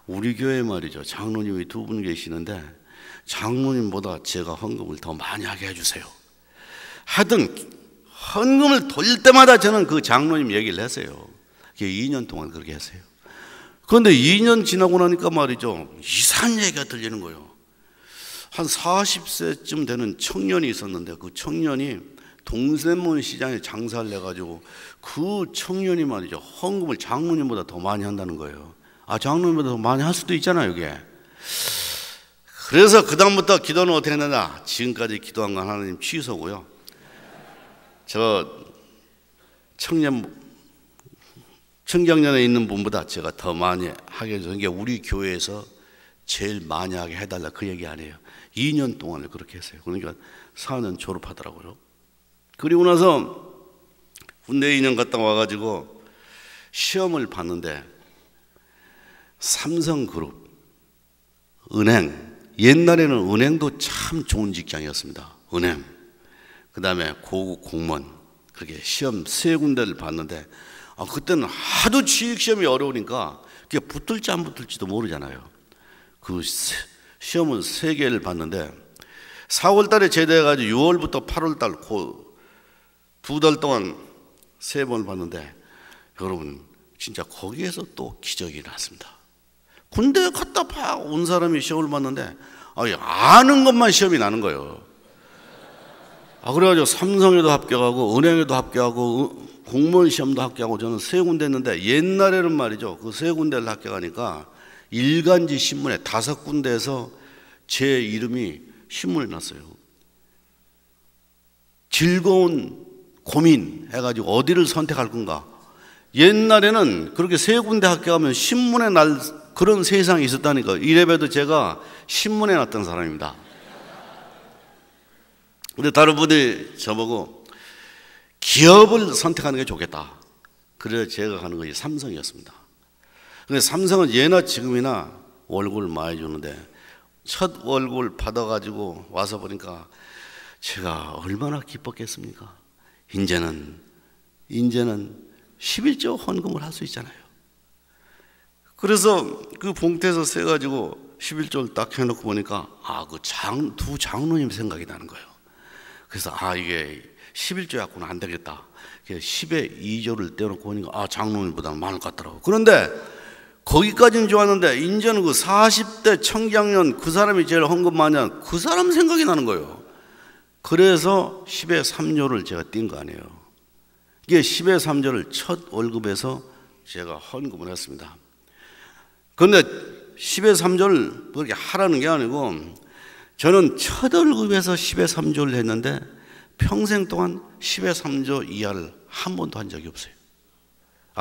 우리 교회 말이죠, 장로님이 2분 계시는데 장로님보다 제가 헌금을 더 많이 하게 해주세요. 하여튼 헌금을 돌릴 때마다 저는 그 장로님 얘기를 했어요. 2년 동안 그렇게 했어요. 그런데 2년 지나고 나니까 말이죠, 이상한 얘기가 들리는 거예요. 한 40세쯤 되는 청년이 있었는데 그 청년이 동대문 시장에 장사를 해가지고 그 청년이 말이죠, 헌금을 장로님보다 더 많이 한다는 거예요. 아, 장로님보다 더 많이 할 수도 있잖아요, 이게. 그래서 그 다음부터 기도는 어떻게 했느냐? 지금까지 기도한 건 하나님 취소고요. 저 청장년에 있는 분보다 제가 더 많이 하게 해서, 이게 우리 교회에서 제일 많이 하게 해달라 그 얘기 아니에요. 2년 동안을 그렇게 했어요. 그러니까 4년 졸업하더라고요. 그리고 나서 군대 2년 갔다 와가지고 시험을 봤는데 삼성그룹, 은행, 옛날에는 은행도 참 좋은 직장이었습니다. 은행, 그 다음에 고급 공무원, 그렇게 시험 3군데를 봤는데 그때는 하도 취직시험이 어려우니까 그게 붙을지 안 붙을지도 모르잖아요. 그 시험은 3개를 봤는데 4월 달에 제대해가지고 6월부터 8월 달 2달 동안 3번을 봤는데 여러분 진짜 거기에서 또 기적이 났습니다. 군대 갔다 온 사람이 시험을 봤는데 아는 것만 시험이 나는 거예요. 그래가지고 삼성에도 합격하고 은행에도 합격하고 공무원 시험도 합격하고 저는 3군데 했는데 옛날에는 말이죠, 그 3군데를 합격하니까 일간지 신문에 5군데에서 제 이름이 신문에 났어요. 즐거운 고민 해가지고 어디를 선택할 건가. 옛날에는 그렇게 3군데 합격하면 신문에 날 그런 세상이 있었다니까. 이래봬도 제가 신문에 났던 사람입니다. 근데 다른 분이 저보고 기업을 선택하는 게 좋겠다. 그래서 제가 가는 것이 삼성이었습니다. 근데 삼성은 예나 지금이나 월급을 많이 주는데 첫 월급을 받아가지고 와서 보니까 제가 얼마나 기뻤겠습니까? 이제는 11조 헌금을 할 수 있잖아요. 그래서 그 봉투에서 세가지고 11조를 딱 해놓고 보니까 그 두 장로님 생각이 나는 거예요. 그래서 이게 11조였구나, 안 되겠다. 10에 2조를 떼어놓고 보니까 장로님보다 많을 것 같더라고. 그런데 거기까지는 좋았는데 이제는 그 40대 청장년 그 사람이 제일 헌금 많이 한 그 사람 생각이 나는 거예요. 그래서 10에 3조를 제가 띈 거 아니에요. 이게 10에 3조를 첫 월급에서 제가 헌금을 했습니다. 그런데 10에 3조를 그렇게 하라는 게 아니고 저는 첫 월급에서 10에 3조를 했는데 평생 동안 10에 3조 이하를 한 번도 한 적이 없어요.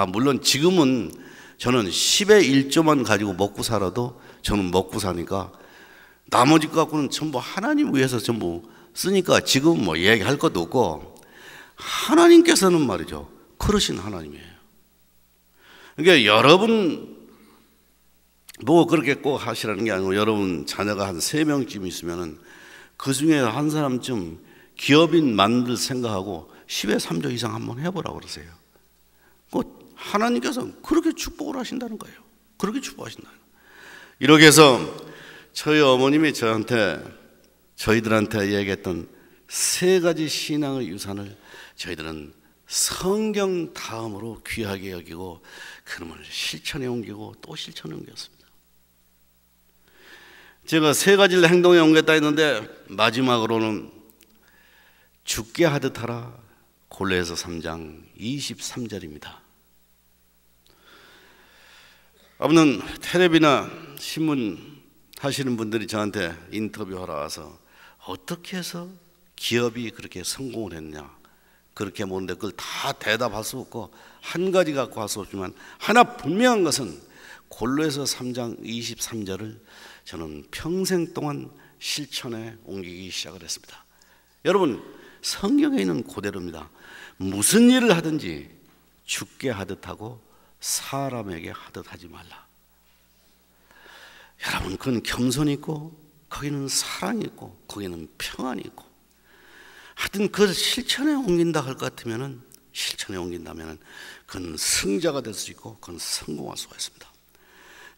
물론 지금은 저는 10에 1조만 가지고 먹고 살아도 저는 먹고 사니까 나머지 것 갖고는 전부 하나님 위해서 전부 쓰니까 지금은 뭐 얘기할 것도 없고, 하나님께서는 말이죠, 그러신 하나님이에요. 그러니까 여러분 뭐 그렇게 꼭 하시라는 게 아니고 여러분 자녀가 한 3명쯤 있으면은 그 중에 한 사람쯤 기업인 만들 생각하고 10에 3조 이상 한번 해보라고 그러세요. 하나님께서 그렇게 축복을 하신다는 거예요. 그렇게 축복하신다는 거예요. 이렇게 해서 저희 어머님이 저희들한테 얘기했던 3가지 신앙의 유산을 저희들은 성경 다음으로 귀하게 여기고 그놈을 실천에 옮기고 또 실천에 옮겼습니다. 제가 3가지를 행동에 옮겼다 했는데 마지막으로는 죽게 하듯 하라, 골로새서 3장 23절입니다. 아무튼 텔레비나 신문 하시는 분들이 저한테 인터뷰하러 와서 어떻게 해서 기업이 그렇게 성공을 했냐, 그렇게 보는데 그걸 다 대답할 수 없고 한 가지 갖고 할 수 없지만 하나 분명한 것은 골로새서 3장 23절을 저는 평생 동안 실천에 옮기기 시작을 했습니다. 여러분, 성경에 있는 그대로입니다. 무슨 일을 하든지 죽게 하듯 하고 사람에게 하듯 하지 말라. 여러분, 그건 겸손이 있고 거기는 사랑이 있고 거기는 평안이 있고, 하여튼 그것을 실천에 옮긴다 할 것 같으면은, 실천에 옮긴다면은 그건 승자가 될 수 있고 그건 성공할 수가 있습니다.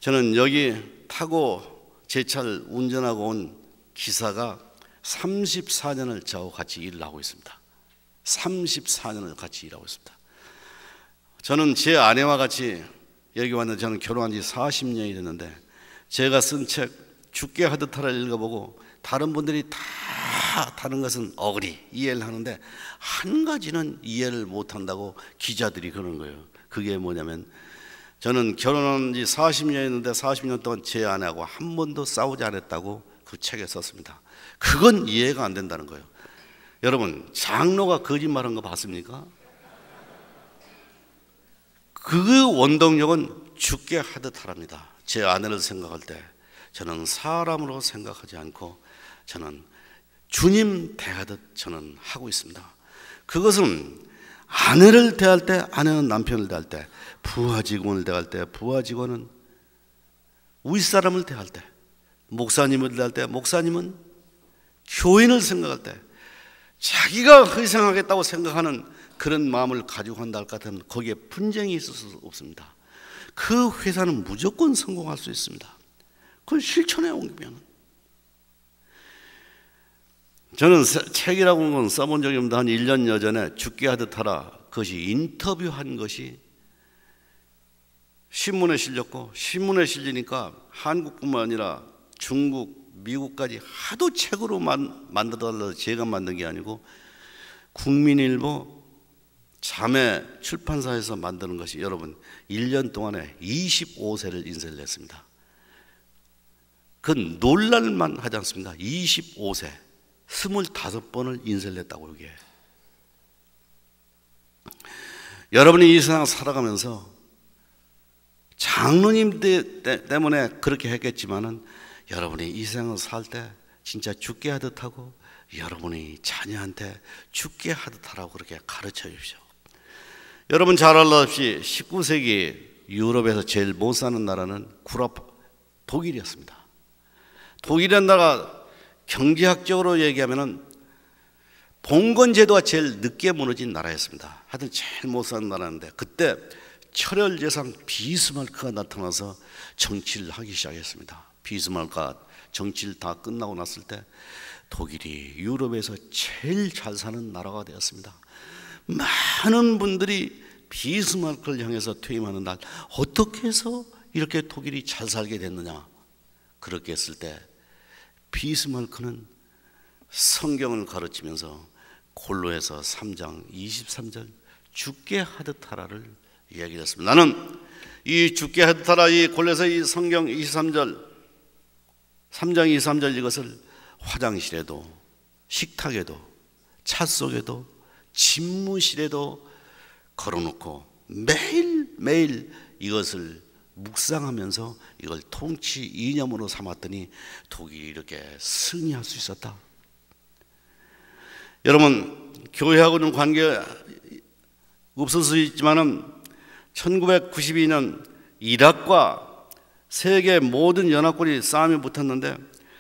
저는 여기 타고 제 차를 운전하고 온 기사가 34년을 저하고 같이 일을 하고 있습니다. 34년을 같이 일하고 있습니다. 저는 제 아내와 같이 여기 왔는데 저는 결혼한 지 40년이 됐는데 제가 쓴 책 죽게 하듯 하라 읽어보고 다른 분들이 다 다른 것은 어그리 이해를 하는데 한 가지는 이해를 못한다고 기자들이 그러는 거예요. 그게 뭐냐면 저는 결혼한 지 40년 했는데 40년 동안 제 아내하고 한 번도 싸우지 않았다고 그 책에 썼습니다. 그건 이해가 안 된다는 거예요. 여러분, 장로가 거짓말한 거 봤습니까? 그 원동력은 죽게 하듯 하랍니다. 제 아내를 생각할 때 저는 사람으로 생각하지 않고 저는 주님 대하듯 저는 하고 있습니다. 그것은 아내를 대할 때, 아내는 남편을 대할 때, 부하 직원을 대할 때, 부하 직원은 윗사람을 대할 때, 목사님을 대할 때, 목사님은 교인을 생각할 때, 자기가 희생하겠다고 생각하는 그런 마음을 가지고 한다 할까하면 거기에 분쟁이 있을 수 없습니다. 그 회사는 무조건 성공할 수 있습니다. 그걸 실천해 옮기면. 저는 책이라고 건 써본 적이 없는데 한 1년여 전에 죽게 하듯 하라, 그것이 인터뷰한 것이 신문에 실렸고, 신문에 실리니까 한국뿐만 아니라 중국, 미국까지 하도 책으로 만들어달라서 제가 만든 게 아니고 국민일보 자매 출판사에서 만드는 것이 여러분 1년 동안에 25세를 인쇄를 했습니다. 그건 놀랄만 하지 않습니까? 25세 25번을 인쇄를 했다고. 이게 여러분이 이 세상 살아가면서 장로님 때문에 그렇게 했겠지만은 여러분이 이 세상을 살 때 진짜 죽게 하듯 하고 여러분이 자녀한테 죽게 하듯 하라고 그렇게 가르쳐 주십시오. 여러분 잘 알다시피 19세기 유럽에서 제일 못 사는 나라는 독일이었습니다. 독일이라는 나라가 경제학적으로 얘기하면은 봉건 제도가 제일 늦게 무너진 나라였습니다. 하여튼 제일 못 사는 나라인데 그때 철혈제상 비스마르크가 나타나서 정치를 하기 시작했습니다. 비스마르크가 정치를 다 끝나고 났을 때 독일이 유럽에서 제일 잘 사는 나라가 되었습니다. 많은 분들이 비스마르크를 향해서 퇴임하는 날 어떻게 해서 이렇게 독일이 잘 살게 됐느냐, 그렇게 했을 때 비스마르크는 성경을 가르치면서 골로에서 3장 23절 죽게 하듯 하라를 이야기했습니다. 나는 이 죽게 하듯 하라, 이 골로에서 이 성경 23절 3장 23절 이것을 화장실에도 식탁에도 차 속에도 집무실에도 걸어놓고 매일매일 이것을 묵상하면서 이걸 통치 이념으로 삼았더니 독일이 이렇게 승리할 수 있었다. 여러분 교회하고는 관계 없을 수 있지만은 1992년 이락과 세계 모든 연합군이 싸움이 붙었는데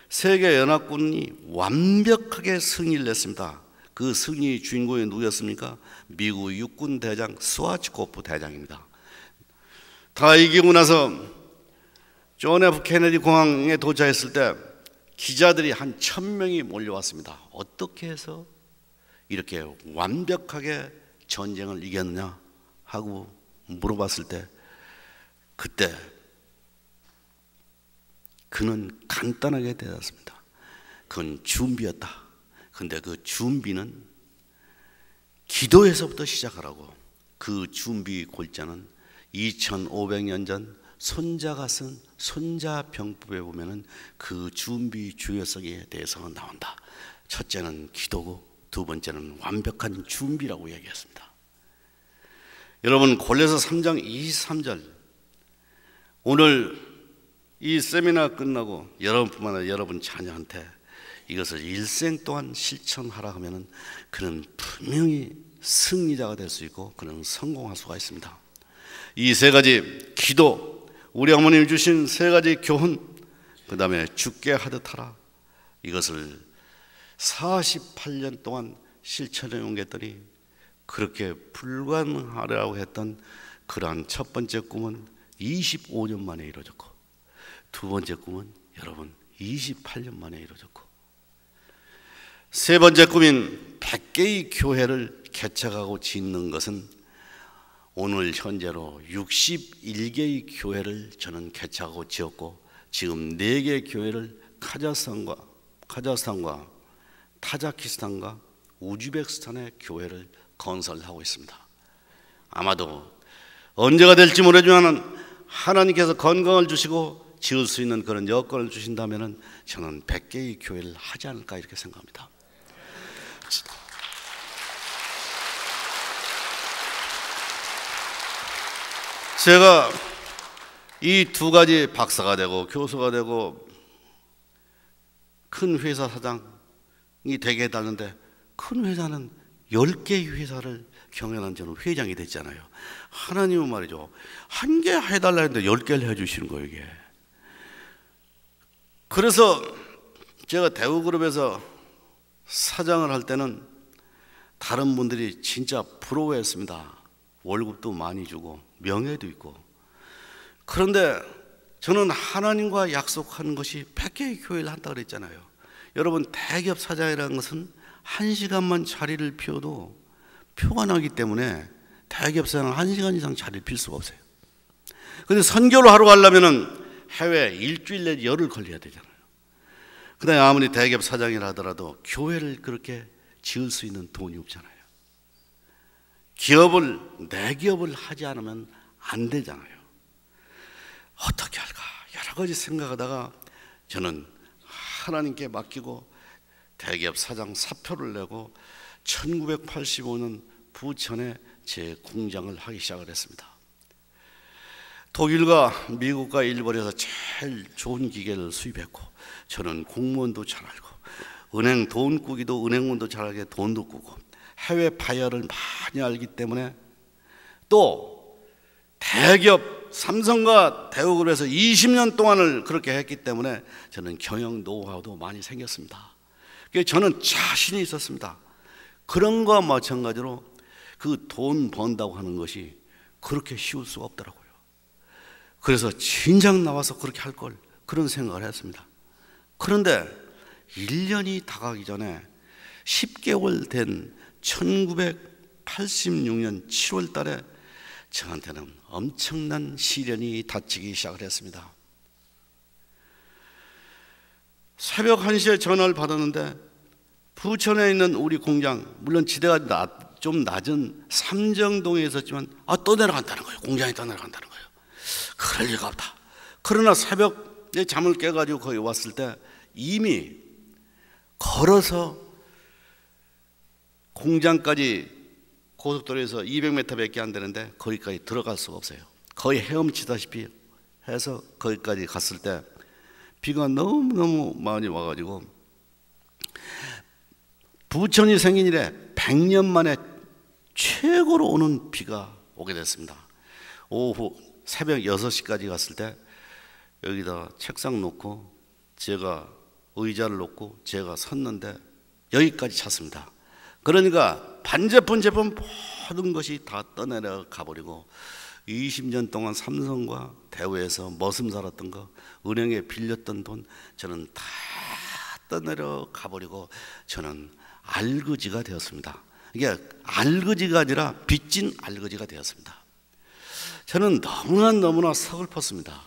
세계 연합군이 완벽하게 승리를 냈습니다. 그 승리의 주인공이 누구였습니까? 미국 육군 대장 스와치코프 대장입니다. 다 이기고 나서 존 F 케네디 공항에 도착했을 때 기자들이 한 1000명이 몰려왔습니다. 어떻게 해서 이렇게 완벽하게 전쟁을 이겼느냐 하고 물어봤을 때 그때 그는 간단하게 대답했습니다. 그건 준비였다. 근데 그 준비는 기도에서부터 시작하라고. 그 준비 골자는 2500년 전 손자가 쓴 손자병법에 보면은 그 준비 중요성에 대해서 나온다. 첫째는 기도고 두 번째는 완벽한 준비라고 얘기했습니다. 여러분 골로새 3장 23절 오늘 이 세미나 끝나고 여러분뿐만 아니라 여러분 자녀한테 이것을 일생 동안 실천하라 하면은 그는 분명히 승리자가 될 수 있고 그는 성공할 수가 있습니다. 이 세 가지 기도, 우리 어머님이 주신 세 가지 교훈, 그 다음에 죽게 하듯 하라, 이것을 48년 동안 실천해 옮겼더니 그렇게 불가능하라고 했던 그러한 첫 번째 꿈은 25년 만에 이루어졌고 두 번째 꿈은 여러분 28년 만에 이루어졌고 세 번째 꿈인 100개의 교회를 개척하고 짓는 것은 오늘 현재로 61개의 교회를 저는 개척하고 지었고 지금 4개 교회를 카자흐스탄과 카자흐스탄과 타자키스탄과 우즈베키스탄의 교회를 건설하고 있습니다. 아마도 언제가 될지 모르지만 하나님께서 건강을 주시고 지을 수 있는 그런 여건을 주신다면 저는 100개의 교회를 하지 않을까 이렇게 생각합니다. 제가 이 두 가지 박사가 되고 교수가 되고 큰 회사 사장이 되게 해달는데 큰 회사는 10개의 회사를 경영한 저는 회장이 됐잖아요. 하나님은 말이죠, 한 개 해달라 했는데 10개를 해주시는 거예요 이게. 그래서 제가 대우그룹에서 사장을 할 때는 다른 분들이 진짜 부러워했습니다. 월급도 많이 주고 명예도 있고. 그런데 저는 하나님과 약속한 것이 100개의 교회를 한다고 그랬잖아요. 여러분, 대기업 사장이라는 것은 1시간만 자리를 피워도 표가 나기 때문에 대기업 사장은 1시간 이상 자리를 필 수가 없어요. 그런데 선교를 하러 가려면 해외 일주일 내지 열흘 걸려야 되잖아요. 그 다음에 아무리 대기업 사장이라 하더라도 교회를 그렇게 지을 수 있는 돈이 없잖아요. 내 기업을 하지 않으면 안 되잖아요. 어떻게 할까 여러 가지 생각하다가 저는 하나님께 맡기고 대기업 사장 사표를 내고 1985년 부천에 제 공장을 하기 시작을 했습니다. 독일과 미국과 일본에서 제일 좋은 기계를 수입했고, 저는 공무원도 잘 알고 은행 돈 꾸기도 은행원도 잘 알게 돈도 꾸고 해외 바이어를 많이 알기 때문에, 또 대기업 삼성과 대우그룹에서 20년 동안을 그렇게 했기 때문에 저는 경영 노하우도 많이 생겼습니다. 그래서 저는 자신이 있었습니다. 그런 거와 마찬가지로 그 돈 번다고 하는 것이 그렇게 쉬울 수가 없더라고요. 그래서 진작 나와서 그렇게 할 걸, 그런 생각을 했습니다. 그런데 1년이 다가기 전에 10개월 된 1986년 7월 달에 저한테는 엄청난 시련이 닥치기 시작을 했습니다. 새벽 1시에 전화를 받았는데 부천에 있는 우리 공장, 물론 지대가 좀 낮은 삼정동에 있었지만 또 내려간다는 거예요. 공장이 또 내려간다는 거예요. 그럴 리가 없다. 그러나 새벽에 잠을 깨가지고 거기 왔을 때 이미 걸어서 공장까지 고속도로에서 200m밖에 안 되는데 거기까지 들어갈 수가 없어요. 거의 헤엄치다시피 해서 거기까지 갔을 때 비가 너무너무 많이 와가지고, 부천이 생긴 이래 100년 만에 최고로 오는 비가 오게 됐습니다. 오후 새벽 6시까지 갔을 때 여기다 책상 놓고 제가 의자를 놓고 제가 섰는데 여기까지 찼습니다. 그러니까 반제품 제품 모든 것이 다 떠내려 가버리고 20년 동안 삼성과 대우에서 머슴 살았던 거, 은행에 빌렸던 돈, 저는 다 떠내려 가버리고 저는 알거지가 되었습니다. 이게 알거지가 아니라 빚진 알거지가 되었습니다. 저는 너무나 서글펐습니다.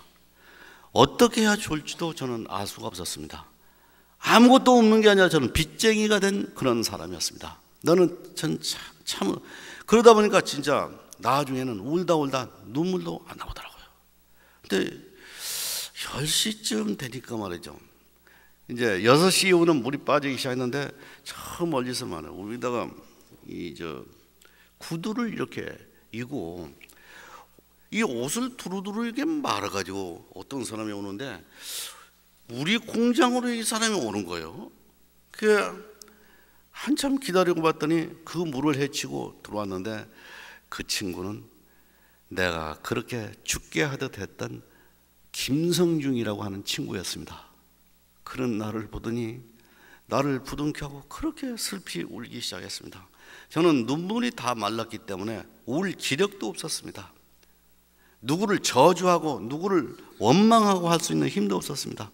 어떻게 해야 좋을지도 저는 알 수가 없었습니다. 아무것도 없는 게 아니라 저는 빚쟁이가 된 그런 사람이었습니다. 전 참 그러다 보니까 진짜 나중에는 울다 눈물도 안 나오더라고요. 근데 10시쯤 되니까 말이죠, 이제 6시 이후는 물이 빠지기 시작했는데 저 멀리서 말이에요, 우리다가 구두를 이렇게 이고 이 옷을 두루두루 이렇게 말아가지고 어떤 사람이 오는데 우리 공장으로 이 사람이 오는 거예요. 그 한참 기다리고 봤더니 그 물을 헤치고 들어왔는데 그 친구는 내가 그렇게 죽게 하듯 했던 김성중이라고 하는 친구였습니다. 그런 나를 보더니 나를 부둥켜 하고 그렇게 슬피 울기 시작했습니다. 저는 눈물이 다 말랐기 때문에 울 기력도 없었습니다. 누구를 저주하고 누구를 원망하고 할 수 있는 힘도 없었습니다.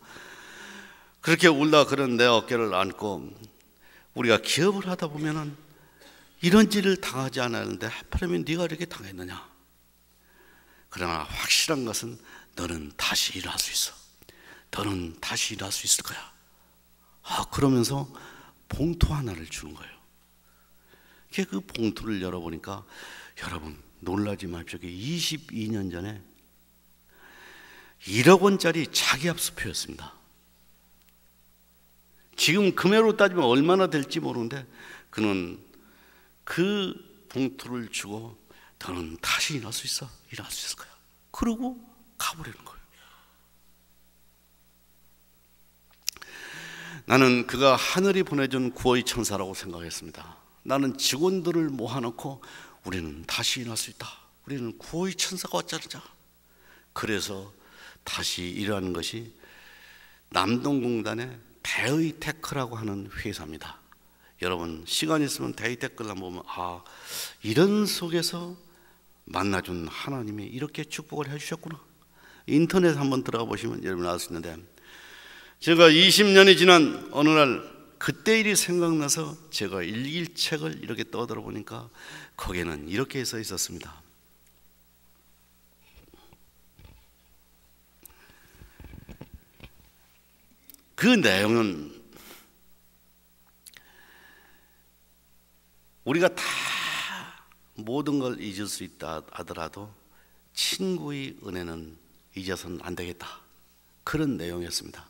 그렇게 울다 그런 내 어깨를 안고, 우리가 기업을 하다 보면은 이런 일을 당하지 않았는데 하필이면 네가 이렇게 당했느냐. 그러나 확실한 것은 너는 다시 일어날 수 있어. 너는 다시 일어날 수 있을 거야. 그러면서 봉투 하나를 주는 거예요. 그 봉투를 열어보니까 여러분 놀라지 마십시오. 22년 전에 1억 원짜리 자기압수표였습니다. 지금 금액으로 따지면 얼마나 될지 모르는데 그는 그 봉투를 주고 너는 다시 일어날 수 있어. 일어날 수 있을 거야. 그러고 가버리는 거예요. 나는 그가 하늘이 보내준 구원의 천사라고 생각했습니다. 나는 직원들을 모아놓고 우리는 다시 일어날 수 있다. 우리는 구원의 천사가 왔잖아. 그래서 다시 일어나는 것이 남동공단의 데이테크라고 하는 회사입니다. 여러분 시간 있으면 데이테크를 한번 보면 이런 속에서 만나준 하나님이 이렇게 축복을 해주셨구나. 인터넷 한번 들어가 보시면 여러분 알 수 있는데, 제가 20년이 지난 어느 날 그때 일이 생각나서 제가 일기책을 이렇게 떠들어 보니까 거기에는 이렇게 써 있었습니다. 그 내용은 우리가 다 모든 걸 잊을 수 있다 하더라도 친구의 은혜는 잊어서는 안 되겠다, 그런 내용이었습니다.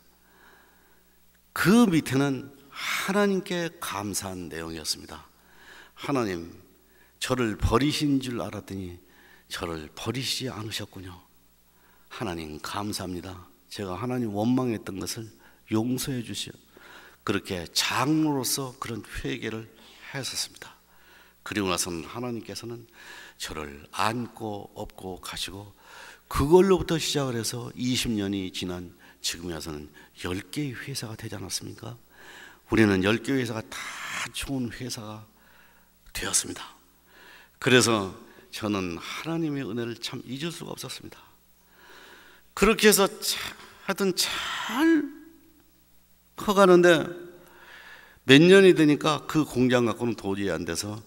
그 밑에는 하나님께 감사한 내용이었습니다. 하나님, 저를 버리신 줄 알았더니 저를 버리시지 않으셨군요. 하나님 감사합니다. 제가 하나님 원망했던 것을 용서해 주시오. 그렇게 장로로서 그런 회개를 했었습니다. 그리고 나서는 하나님께서는 저를 안고 업고 가시고, 그걸로부터 시작을 해서 20년이 지난 지금에 와서는 10개의 회사가 되지 않았습니까? 우리는 10개의 회사가 다 좋은 회사가 되었습니다. 그래서 저는 하나님의 은혜를 참 잊을 수가 없었습니다. 그렇게 해서 하여튼 잘 커가는데 몇 년이 되니까 그 공장 갖고는 도저히 안 돼서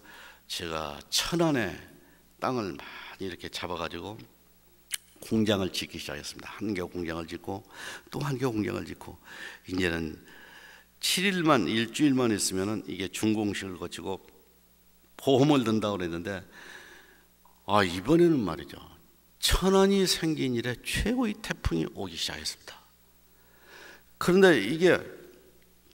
제가 천안에 땅을 많이 이렇게 잡아가지고 공장을 짓기 시작했습니다. 한 개 공장을 짓고 또 한 개 공장을 짓고, 이제는 7일만 일주일만 있으면은 이게 준공식을 거치고 보험을 든다고 그랬는데, 이번에는 말이죠, 천안이 생긴 이래 최고의 태풍이 오기 시작했습니다. 그런데 이게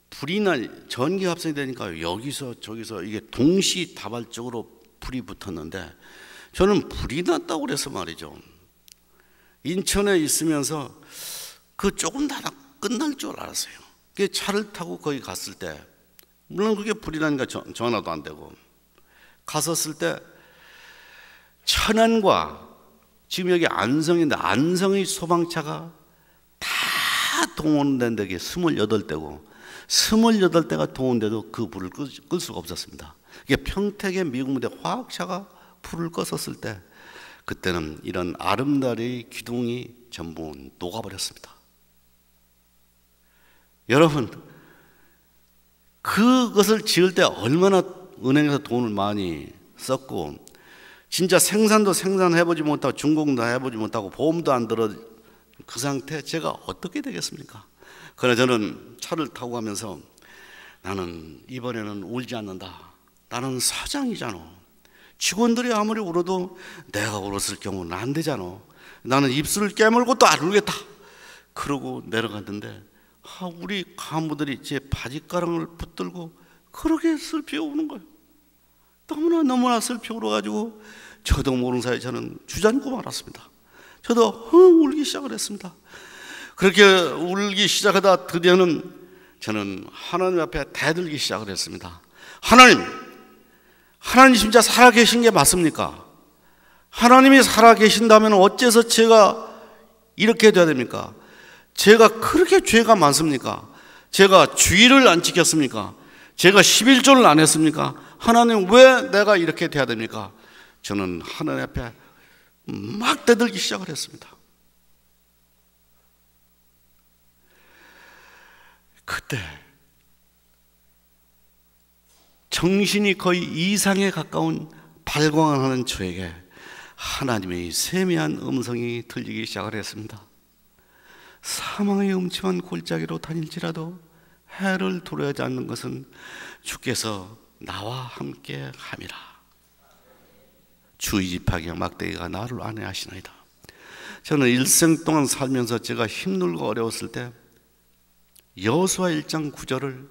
불이 전기 합성이 되니까 여기서 저기서 이게 동시다발적으로 불이 붙었는데, 저는 불이 났다고 그래서 말이죠, 인천에 있으면서 그 조금 다 끝날 줄 알았어요. 차를 타고 거기 갔을 때, 물론 그게 불이 나니까 전화도 안 되고, 갔었을 때 천안과 지금 여기 안성인데 안성의 소방차가 다 동원된 데가 28대고 28대가 동원돼도 그 불을 끌 수가 없었습니다. 이게 평택의 미국 무대 화학차가 불을 껐었을 때, 그때는 이런 아름다리의 기둥이 전부 녹아버렸습니다. 여러분, 그것을 지을 때 얼마나 은행에서 돈을 많이 썼고, 진짜 생산도 생산해보지 못하고 준공도 해보지 못하고 보험도 안 들어 그 상태 제가 어떻게 되겠습니까? 그러나 저는 차를 타고 가면서 나는 이번에는 울지 않는다. 나는 사장이잖아. 직원들이 아무리 울어도 내가 울었을 경우는 안 되잖아. 나는 입술을 깨물고 또 안 울겠다. 그러고 내려갔는데 우리 간부들이 제 바지가랑을 붙들고 그렇게 슬피 우는 거예요. 너무나 슬피 울어가지고 저도 모르는 사이에 저는 주저앉고 말았습니다. 저도 울기 시작을 했습니다. 그렇게 울기 시작하다 드디어는 저는 하나님 앞에 대들기 시작을 했습니다. 하나님 진짜 살아계신 게 맞습니까? 하나님이 살아계신다면 어째서 제가 이렇게 돼야 됩니까? 제가 그렇게 죄가 많습니까? 제가 주의를 안 지켰습니까? 제가 11조를 안 했습니까? 하나님, 왜 내가 이렇게 돼야 됩니까? 저는 하나님 앞에 막 대들기 시작을 했습니다. 그때 정신이 거의 이상에 가까운 발광을 하는 저에게 하나님의 세미한 음성이 들리기 시작을 했습니다. 사망의 음침한 골짜기로 다닐지라도 해를 두려워하지 않는 것은 주께서 나와 함께 함이라. 주의 지파기와 막대기가 나를 안위하시나이다. 저는 일생 동안 살면서 제가 힘들고 어려웠을 때 여호수아 1장 9절을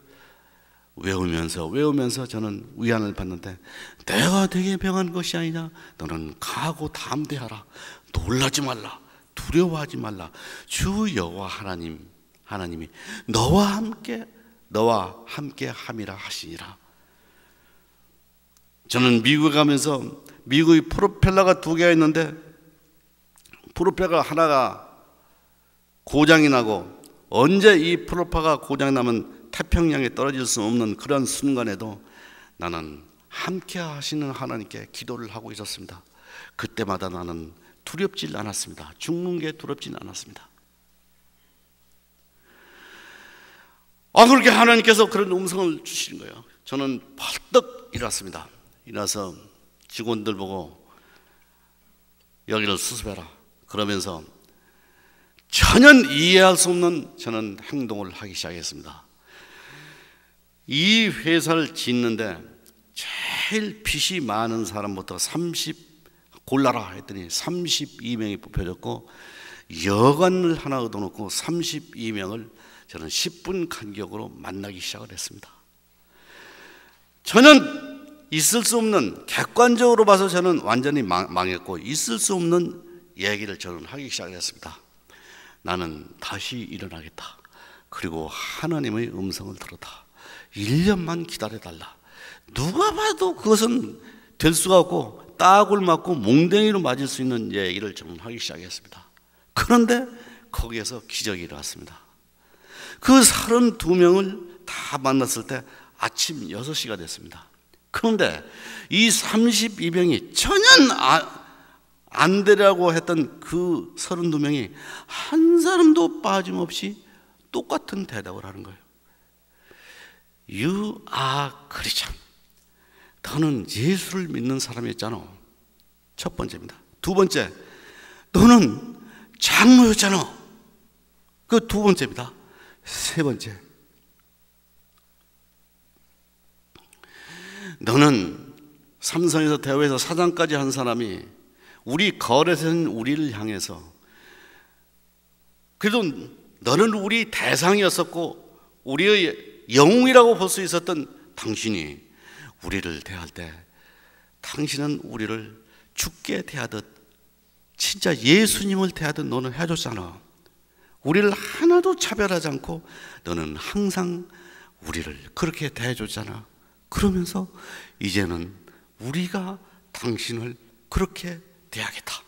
외우면서 저는 위안을 받는데, 내가 되게 병한 것이 아니냐, 너는 강하고 담대하라, 놀라지 말라, 두려워하지 말라, 주 여호와 하나님이 너와 함께 함이라 하시니라. 저는 미국에 가면서 미국의 프로펠러가 2개가 있는데 프로펠러 하나가 고장이 나고, 언제 이 프로펠러가 고장이 나면 태평양에 떨어질 수 없는 그런 순간에도 나는 함께 하시는 하나님께 기도를 하고 있었습니다. 그때마다 나는 두렵지 않았습니다. 죽는 게 두렵지는 않았습니다. 그렇게 하나님께서 그런 음성을 주시는 거예요. 저는 벌떡 일어났습니다. 일어나서 직원들 보고 여기를 수습해라 그러면서 전혀 이해할 수 없는 저는 행동을 하기 시작했습니다. 이 회사를 짓는데 제일 빚이 많은 사람부터 골라라 했더니 32명이 뽑혀졌고, 여관을 하나 얻어놓고 32명을 저는 10분 간격으로 만나기 시작을 했습니다. 저는 있을 수 없는, 객관적으로 봐서 저는 완전히 망했고 있을 수 없는 얘기를 저는 하기 시작했습니다. 나는 다시 일어나겠다. 그리고 하나님의 음성을 들었다. 1년만 기다려달라. 누가 봐도 그것은 될 수가 없고 딱을 맞고 몽댕이로 맞을 수 있는 얘기를 저는 하기 시작했습니다. 그런데 거기에서 기적이 일어났습니다. 그 32명을 다 만났을 때 아침 6시가 됐습니다. 그런데 이 32명이 전혀 안 되려고 했던 그 32명이 한 사람도 빠짐없이 똑같은 대답을 하는 거예요. You are Christian. 너는 예수를 믿는 사람이었잖아. 첫 번째입니다. 두 번째, 너는 장로였잖아. 그 두 번째입니다. 세 번째, 너는 삼성에서 대우에서 사장까지 한 사람이 우리 거래선 우리를 향해서, 그래도 너는 우리 대상이었었고 우리의 영웅이라고 볼 수 있었던 당신이 우리를 대할 때 당신은 우리를 주께 대하듯 진짜 예수님을 대하듯 너는 해줬잖아. 우리를 하나도 차별하지 않고 너는 항상 우리를 그렇게 대해줬잖아. 그러면서 이제는 우리가 당신을 그렇게 대하겠다.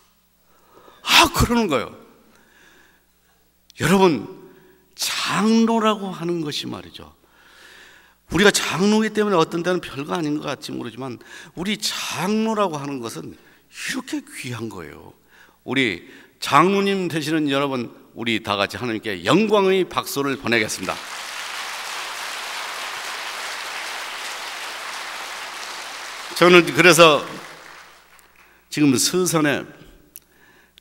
그러는 거예요. 여러분, 장로라고 하는 것이 말이죠, 우리가 장로이기 때문에 어떤 때는 별거 아닌 것 같지 모르지만 우리 장로라고 하는 것은 이렇게 귀한 거예요. 우리 장로님 되시는 여러분, 우리 다 같이 하나님께 영광의 박수를 보내겠습니다. 저는 그래서 지금 스선에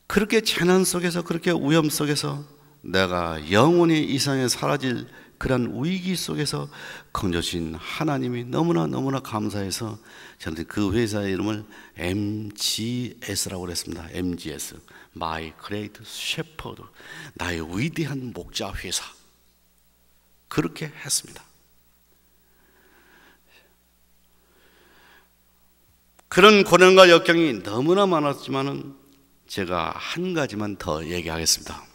그렇게 재난 속에서, 그렇게 위험 속에서 내가 영원히 이 세상에 사라질 그런 위기 속에서 건져주신 하나님이 너무나 감사해서 저는 그 회사의 이름을 MGS라고 그랬습니다. MGS, My Great Shepherd, 나의 위대한 목자 회사, 그렇게 했습니다. 그런 고난과 역경이 너무나 많았지만은 제가 한 가지만 더 얘기하겠습니다.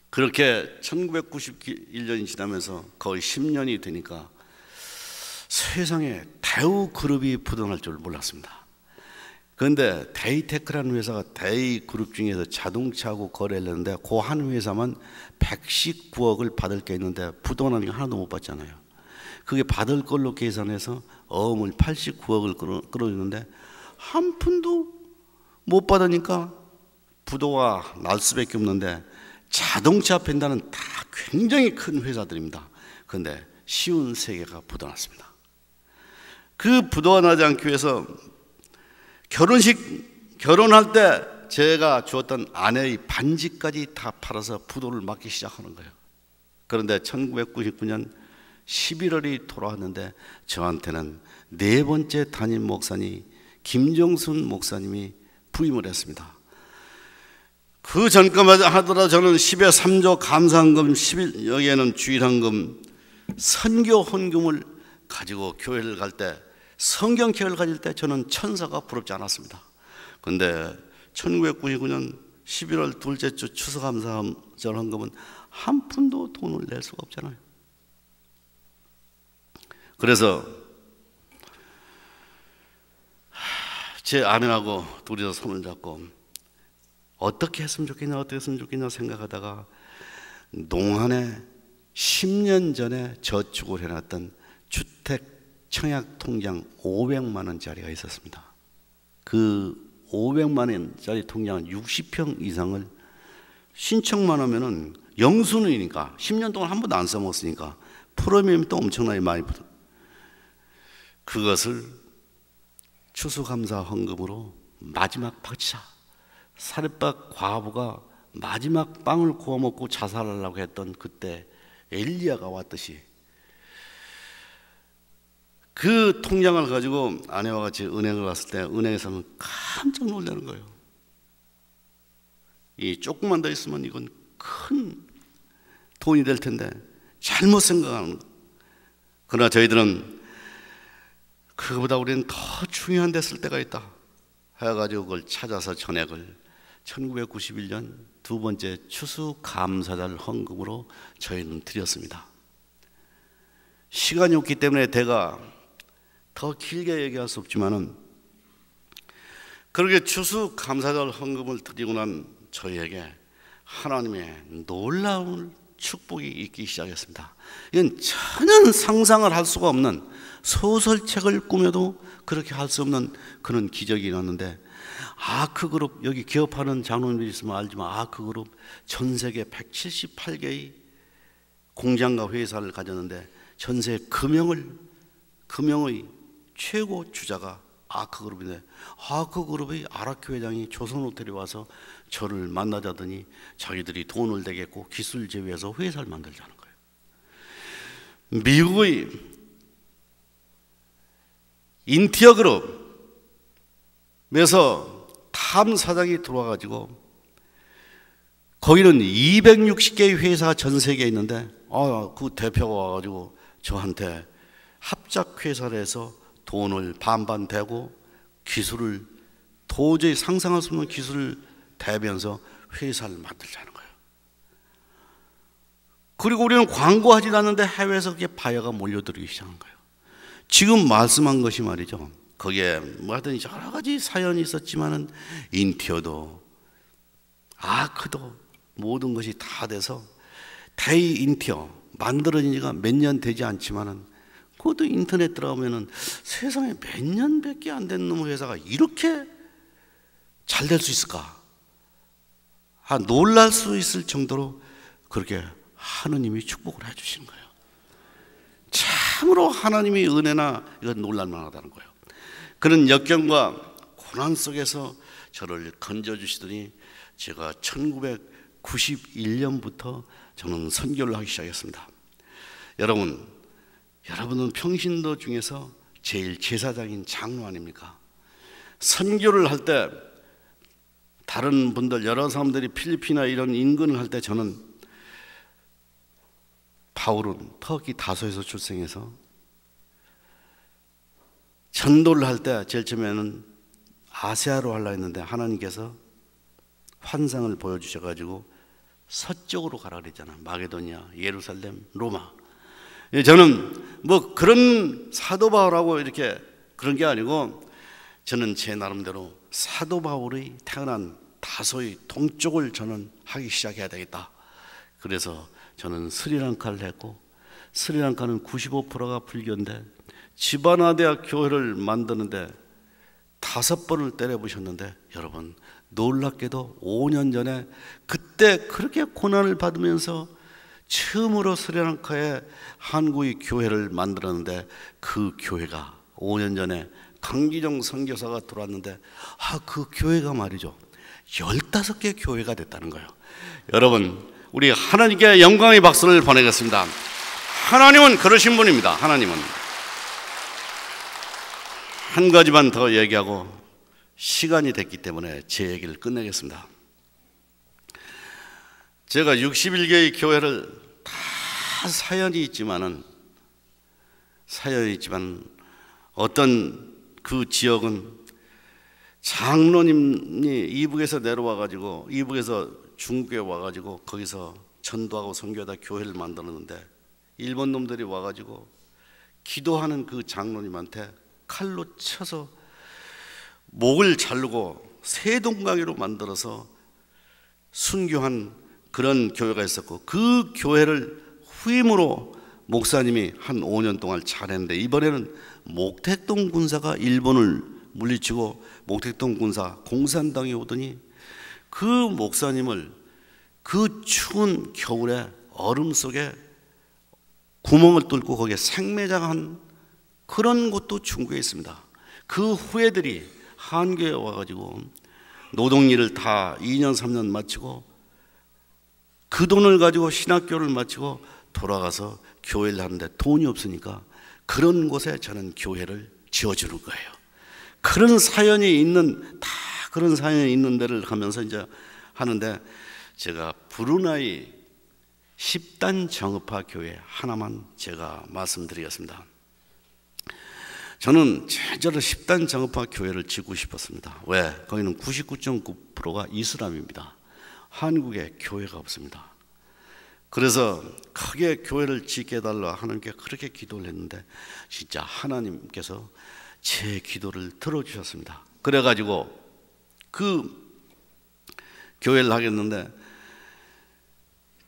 그렇게 1991년이 지나면서 거의 10년이 되니까 세상에 대우그룹이 부동할 줄 몰랐습니다. 그런데 데이테크라는 회사가 데이그룹 중에서 자동차하고 거래를 했는데 그 한 회사만 119억을 받을 게 있는데 부동하는 게 하나도 못 받잖아요. 그게 받을 걸로 계산해서 어음을 89억을 끌어주는데 한 푼도 못 받으니까 부도가 날 수밖에 없는데, 자동차 펜다는 다 굉장히 큰 회사들입니다. 그런데 쉬운 세계가 부도났습니다. 그 부도가 나지 않기 위해서 결혼할 때 제가 주었던 아내의 반지까지 다 팔아서 부도를 막기 시작하는 거예요. 그런데 1999년 11월이 돌아왔는데 저한테는 네 번째 담임 목사님 김정순 목사님이 부임을 했습니다. 그 전까지 하더라도 저는 10에 3조 감사헌금, 10일 여기에는 주일헌금, 선교 헌금을 가지고 교회를 갈 때, 성경책을 가질 때 저는 천사가 부럽지 않았습니다. 그런데 1999년 11월 둘째 주 추수감사절 헌금은 한 푼도 돈을 낼 수가 없잖아요. 그래서 제 아내하고 둘이서 손을 잡고 어떻게 했으면 좋겠냐, 어떻게 했으면 좋겠냐 생각하다가 농안에 10년 전에 저축을 해놨던 주택 청약 통장 500만 원짜리가 있었습니다. 그 500만 원짜리 통장은 60평 이상을 신청만 하면은 영수는이니까 10년 동안 한 번도 안 써먹었으니까 프리미엄이 또 엄청나게 많이 붙어. 그것을 추수감사 헌금으로 마지막 박차, 사렙박 과부가 마지막 빵을 구워 먹고 자살하려고 했던 그때 엘리야가 왔듯이 그 통장을 가지고 아내와 같이 은행을 갔을 때 은행에서는 깜짝 놀라는 거예요. 이 조금만 더 있으면 이건 큰 돈이 될 텐데 잘못 생각하는 거. 그러나 저희들은 그거보다 우리는 더 중요한 데 쓸 때가 있다 해가지고 그걸 찾아서 전액을 1991년 두 번째 추수감사절 헌금으로 저희는 드렸습니다. 시간이 없기 때문에 제가 더 길게 얘기할 수 없지만은 그렇게 추수감사절 헌금을 드리고 난 저희에게 하나님의 놀라운 축복이 있기 시작했습니다. 이건 전혀 상상을 할 수가 없는, 소설책을 꾸며도 그렇게 할 수 없는 그런 기적이 일어났는데, 아크그룹, 여기 기업하는 장로님들이 있으면 알지만 아크그룹 전 세계 178개의 공장과 회사를 가졌는데 전 세계 금융의 최고 주자가 아크그룹인데, 아크그룹의 아라키 회장이 조선호텔에 와서 저를 만나자더니 자기들이 돈을 내겠고 기술 제휴해서 회사를 만들자는 거예요. 미국의 인티어 그룹에서 탐 사장이 들어와가지고 거기는 260개의 회사가 전 세계에 있는데 그 대표가 와가지고 저한테 합작 회사를 해서 돈을 반반 대고 기술을 도저히 상상할 수 없는 기술을 대면서 회사를 만들자는 거예요. 그리고 우리는 광고하지도 않는데 해외에서 그게 바이어가 몰려들기 시작한 거예요. 지금 말씀한 것이 말이죠. 거기에 뭐 하여튼 여러 가지 사연이 있었지만은 인티어도 아크도 모든 것이 다 돼서 대이 인티어 만들어진 지가 몇 년 되지 않지만은 그것도 인터넷 들어가면은 세상에 몇 년밖에 안 된 놈의 회사가 이렇게 잘 될 수 있을까? 놀랄 수 있을 정도로 그렇게 하느님이 축복을 해주시는 거예요. 참으로 하나님의 은혜나 이건 놀랄만하다는 거예요. 그런 역경과 고난 속에서 저를 건져주시더니 제가 1991년부터 저는 선교를 하기 시작했습니다. 여러분은 평신도 중에서 제일 제사장인 장로 아닙니까? 선교를 할 때 다른 분들 여러 사람들이 필리핀이나 이런 인근을 할 때 저는 바울은 터키 다소에서 출생해서 전도를 할 때 제일 처음에는 아시아로 하려 했는데 하나님께서 환상을 보여주셔가지고 서쪽으로 가라 그랬잖아요. 마게도니아, 예루살렘, 로마. 저는 뭐 그런 사도 바울하고 이렇게 그런 게 아니고 저는 제 나름대로 사도 바울의 태어난 다소의 동쪽을 저는 하기 시작해야 되겠다. 그래서 저는 스리랑카를 했고, 스리랑카는 95%가 불교인데 지바나대학 교회를 만드는데 5번을 때려부셨는데, 여러분 놀랍게도 5년 전에 그때 그렇게 고난을 받으면서 처음으로 스리랑카에 한국의 교회를 만들었는데 그 교회가 5년 전에 강기정 선교사가 들어왔는데 그 교회가 말이죠 15개 교회가 됐다는 거예요. 여러분 우리 하나님께 영광의 박수를 보내겠습니다. 하나님은 그러신 분입니다. 하나님은. 한 가지만 더 얘기하고 시간이 됐기 때문에 제 얘기를 끝내겠습니다. 제가 61개의 교회를 다 사연이 있지만 어떤 그 지역은 장로님이 이북에서 내려와가지고 이북에서 중국에 와가지고 거기서 전도하고 선교하다 교회를 만들었는데 일본 놈들이 와가지고 기도하는 그 장로님한테 칼로 쳐서 목을 자르고 세동강이로 만들어서 순교한 그런 교회가 있었고, 그 교회를 후임으로 목사님이 한 5년 동안 차렸는데, 이번에는 목택동 군사가 일본을 물리치고 목택동 군사 공산당이 오더니 그 목사님을 그 추운 겨울에 얼음 속에 구멍을 뚫고 거기에 생매장한 그런 곳도 중국에 있습니다. 그 후예들이 한교에 와가지고 노동일을 다 2년 3년 마치고 그 돈을 가지고 신학교를 마치고 돌아가서 교회를 하는데 돈이 없으니까 그런 곳에 저는 교회를 지어주는 거예요. 그런 사연이 있는, 다 그런 사연이 있는 데를 가면서 이제 하는데, 제가 브루나이 10단 정읍파 교회 하나만 제가 말씀드리겠습니다. 저는 제대로 10단 정읍파 교회를 짓고 싶었습니다. 왜? 거기는 99.9%가 이슬람입니다. 한국에 교회가 없습니다. 그래서 크게 교회를 짓게 해달라 하나님께 그렇게 기도를 했는데 진짜 하나님께서 제 기도를 들어주셨습니다. 그래가지고 그 교회를 하겠는데,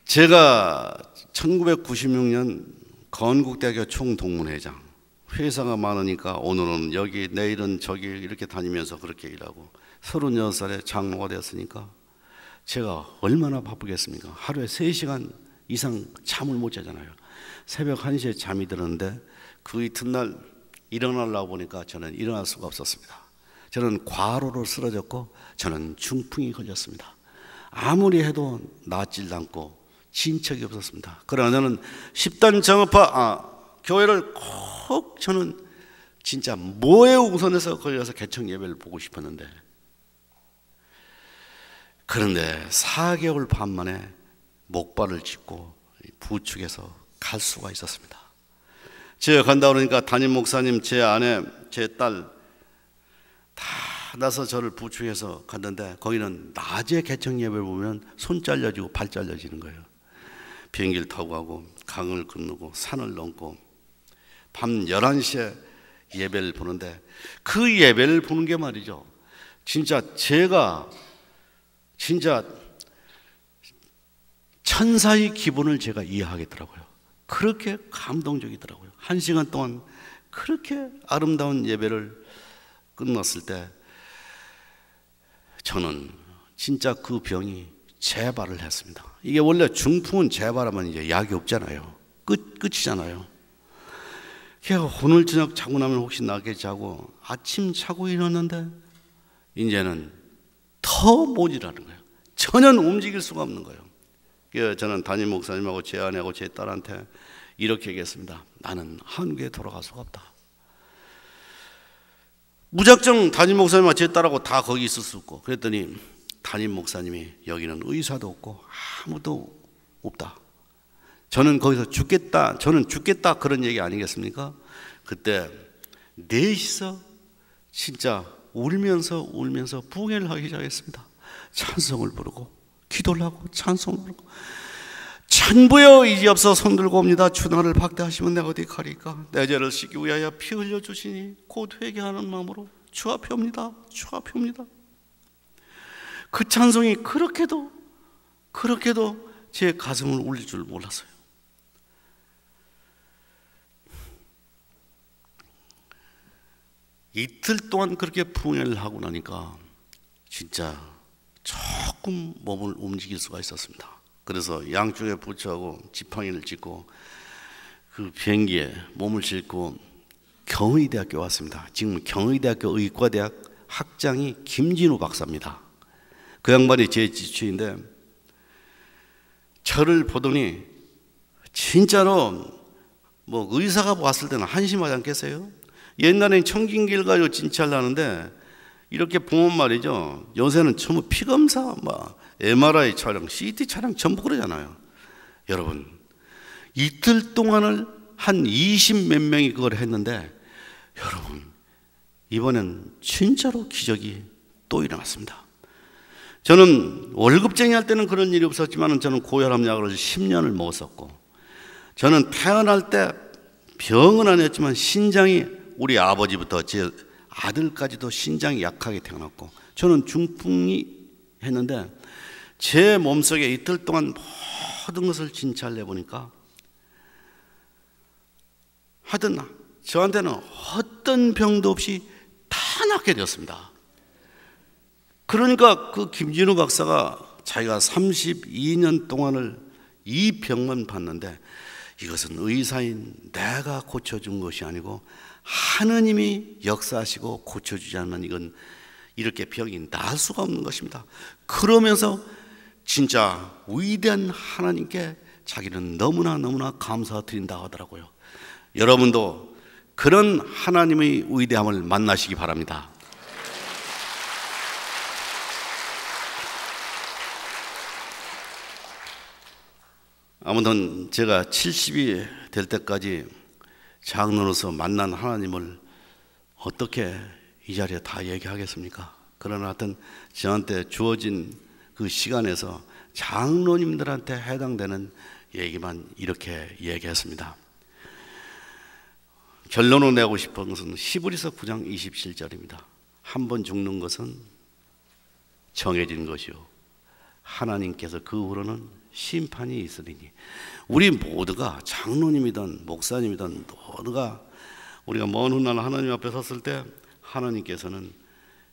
제가 1996년 건국대학교 총동문회장, 회사가 많으니까 오늘은 여기 내일은 저기 이렇게 다니면서 그렇게 일하고 36살에 장로가 되었으니까 제가 얼마나 바쁘겠습니까? 하루에 3시간 이상 잠을 못 자잖아요. 새벽 1시에 잠이 들었는데 그 이튿날 일어나려고 보니까 저는 일어날 수가 없었습니다. 저는 과로로 쓰러졌고 저는 중풍이 걸렸습니다. 아무리 해도 낫질 않고 진척이 없었습니다. 그러나 저는 10단 정읍파 교회를 꼭 저는 진짜 뭐에 우선해서 걸려서 개청 예배를 보고 싶었는데, 그런데 4개월 반 만에 목발을 짚고 부축해서 갈 수가 있었습니다. 제가 간다 그러니까 담임 목사님, 제 아내, 제 딸 다 나서 저를 부축해서 갔는데, 거기는 낮에 개청 예배를 보면 손 잘려지고 발 잘려지는 거예요. 비행기를 타고 가고 강을 건너고 산을 넘고 밤 11시에 예배를 보는데, 그 예배를 보는 게 말이죠, 진짜 제가 진짜 천사의 기분을 제가 이해하겠더라고요. 그렇게 감동적이더라고요. 1시간 동안 그렇게 아름다운 예배를 끝났을 때 저는 진짜 그 병이 재발을 했습니다. 이게 원래 중풍은 재발하면 이제 약이 없잖아요. 끝이잖아요. 걔가 오늘 저녁 자고 나면 혹시 나겠지 하고 아침 자고 일어났는데 이제는 더 모질하는 거예요. 전혀 움직일 수가 없는 거예요. 그래서 저는 담임 목사님하고 제 아내하고 제 딸한테 이렇게 얘기했습니다. 나는 한국에 돌아갈 수가 없다. 무작정 담임 목사님과 제 딸하고 다 거기 있을 수 없고, 그랬더니 담임 목사님이 여기는 의사도 없고 아무도 없다. 저는 거기서 죽겠다, 저는 죽겠다, 그런 얘기 아니겠습니까? 그때 넷이서 진짜 울면서 부흥회를 하기 시작했습니다. 찬송을 부르고 기도를 하고 찬송을 부르고, 천부여 이제없어 손들고 옵니다. 주나를 박대하시면 내가 어디 가리까? 내 죄를 씻기 위하여 피 흘려 주시니 곧 회개하는 마음으로 주 앞에 옵니다. 주 앞에 옵니다. 그 찬송이 그렇게도 제 가슴을 울릴 줄 몰랐어요. 이틀 동안 그렇게 부흥회를 하고 나니까 진짜 조금 몸을 움직일 수가 있었습니다. 그래서 양쪽에 부처하고 지팡이를 짚고 그 비행기에 몸을 싣고 경의대학교 왔습니다. 지금 경의대학교 의과대학 학장이 김진우 박사입니다. 그 양반이 제 지주인데 저를 보더니 진짜로 뭐 의사가 봤을 때는 한심하지 않겠어요? 옛날엔 청진기를 가지고 진찰하는데 이렇게 보면 말이죠, 요새는 전부 피검사, 막 MRI 촬영, CT 촬영 전부 그러잖아요. 여러분, 이틀 동안을 한 20 몇 명이 그걸 했는데, 여러분, 이번엔 진짜로 기적이 또 일어났습니다. 저는 월급쟁이 할 때는 그런 일이 없었지만 저는 고혈압약을 10년을 먹었었고, 저는 태어날 때 병은 아니었지만 신장이, 우리 아버지부터 제 아들까지도 신장이 약하게 태어났고, 저는 중풍이 했는데 제 몸속에 이틀 동안 모든 것을 진찰해 보니까 하여튼 저한테는 어떤 병도 없이 다 낫게 되었습니다. 그러니까 그 김진우 박사가 자기가 32년 동안을 이 병만 봤는데, 이것은 의사인 내가 고쳐준 것이 아니고 하느님이 역사하시고 고쳐주지 않으면 이건 이렇게 병이 나을 수가 없는 것입니다. 그러면서 진짜 위대한 하나님께 자기는 너무나 감사드린다고 하더라고요. 여러분도 그런 하나님의 위대함을 만나시기 바랍니다. 아무튼 제가 70이 될 때까지 장로로서 만난 하나님을 어떻게 이 자리에 다 얘기하겠습니까? 그러나 하여튼 저한테 주어진 그 시간에서 장로님들한테 해당되는 얘기만 이렇게 얘기했습니다. 결론을 내고 싶은 것은 히브리서 9장 27절입니다. 한 번 죽는 것은 정해진 것이요 하나님께서 그 후로는 심판이 있으리니. 우리 모두가 장로님이든 목사님이든 모두가 우리가 먼 훗날 하나님 앞에 섰을 때 하나님께서는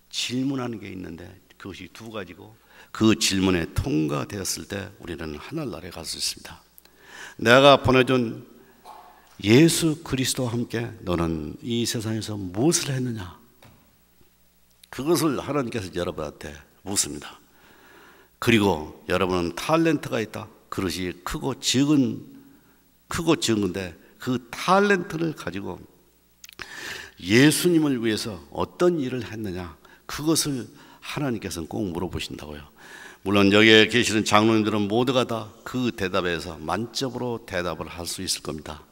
질문하는 게 있는데 그것이 두 가지고, 그 질문에 통과되었을 때 우리는 하늘나라에 갈 수 있습니다. 내가 보내준 예수 그리스도와 함께 너는 이 세상에서 무엇을 했느냐? 그것을 하나님께서 여러분한테 묻습니다. 그리고 여러분은 탤런트가 있다. 그릇이 크고 적은데 그 탤런트를 가지고 예수님을 위해서 어떤 일을 했느냐, 그것을 하나님께서는 꼭 물어보신다고요. 물론 여기에 계시는 장로님들은 모두가 다 그 대답에서 만점으로 대답을 할 수 있을 겁니다.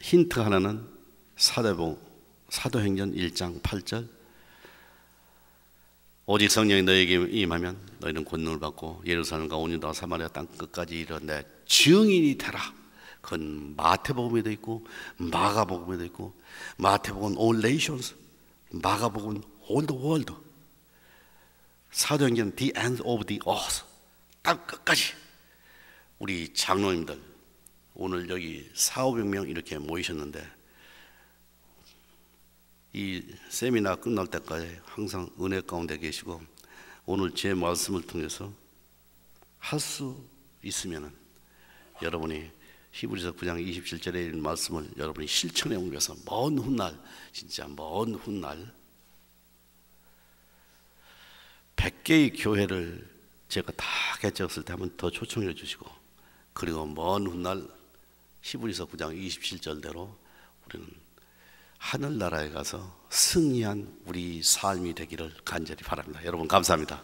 힌트 하나는 사도행전 1장 8절, 오직 성령이 너에게 임하면 너희는 권능을 받고 예루살렘과 온 유다와 사마리아 땅 끝까지 이르러 내 증인이 되라. 그건 마태복음에도 있고 마가복음에도 있고, 마태복음은 all nations, 마가복음은 all the world, 사도행전 the end of the earth, 땅 끝까지. 우리 장로님들 오늘 여기 400~500명 이렇게 모이셨는데, 이 세미나 끝날 때까지 항상 은혜 가운데 계시고, 오늘 제 말씀을 통해서 할 수 있으면 여러분이 히브리서 9장 27절에 있는 말씀을 여러분이 실천해 옮겨서 먼 훗날, 진짜 먼 훗날 100개의 교회를 제가 다 개척했을 때 한번 더 초청해 주시고, 그리고 먼 훗날 히브리서 9장 27절대로 우리는 하늘나라에 가서 승리한 우리 삶이 되기를 간절히 바랍니다. 여러분 감사합니다.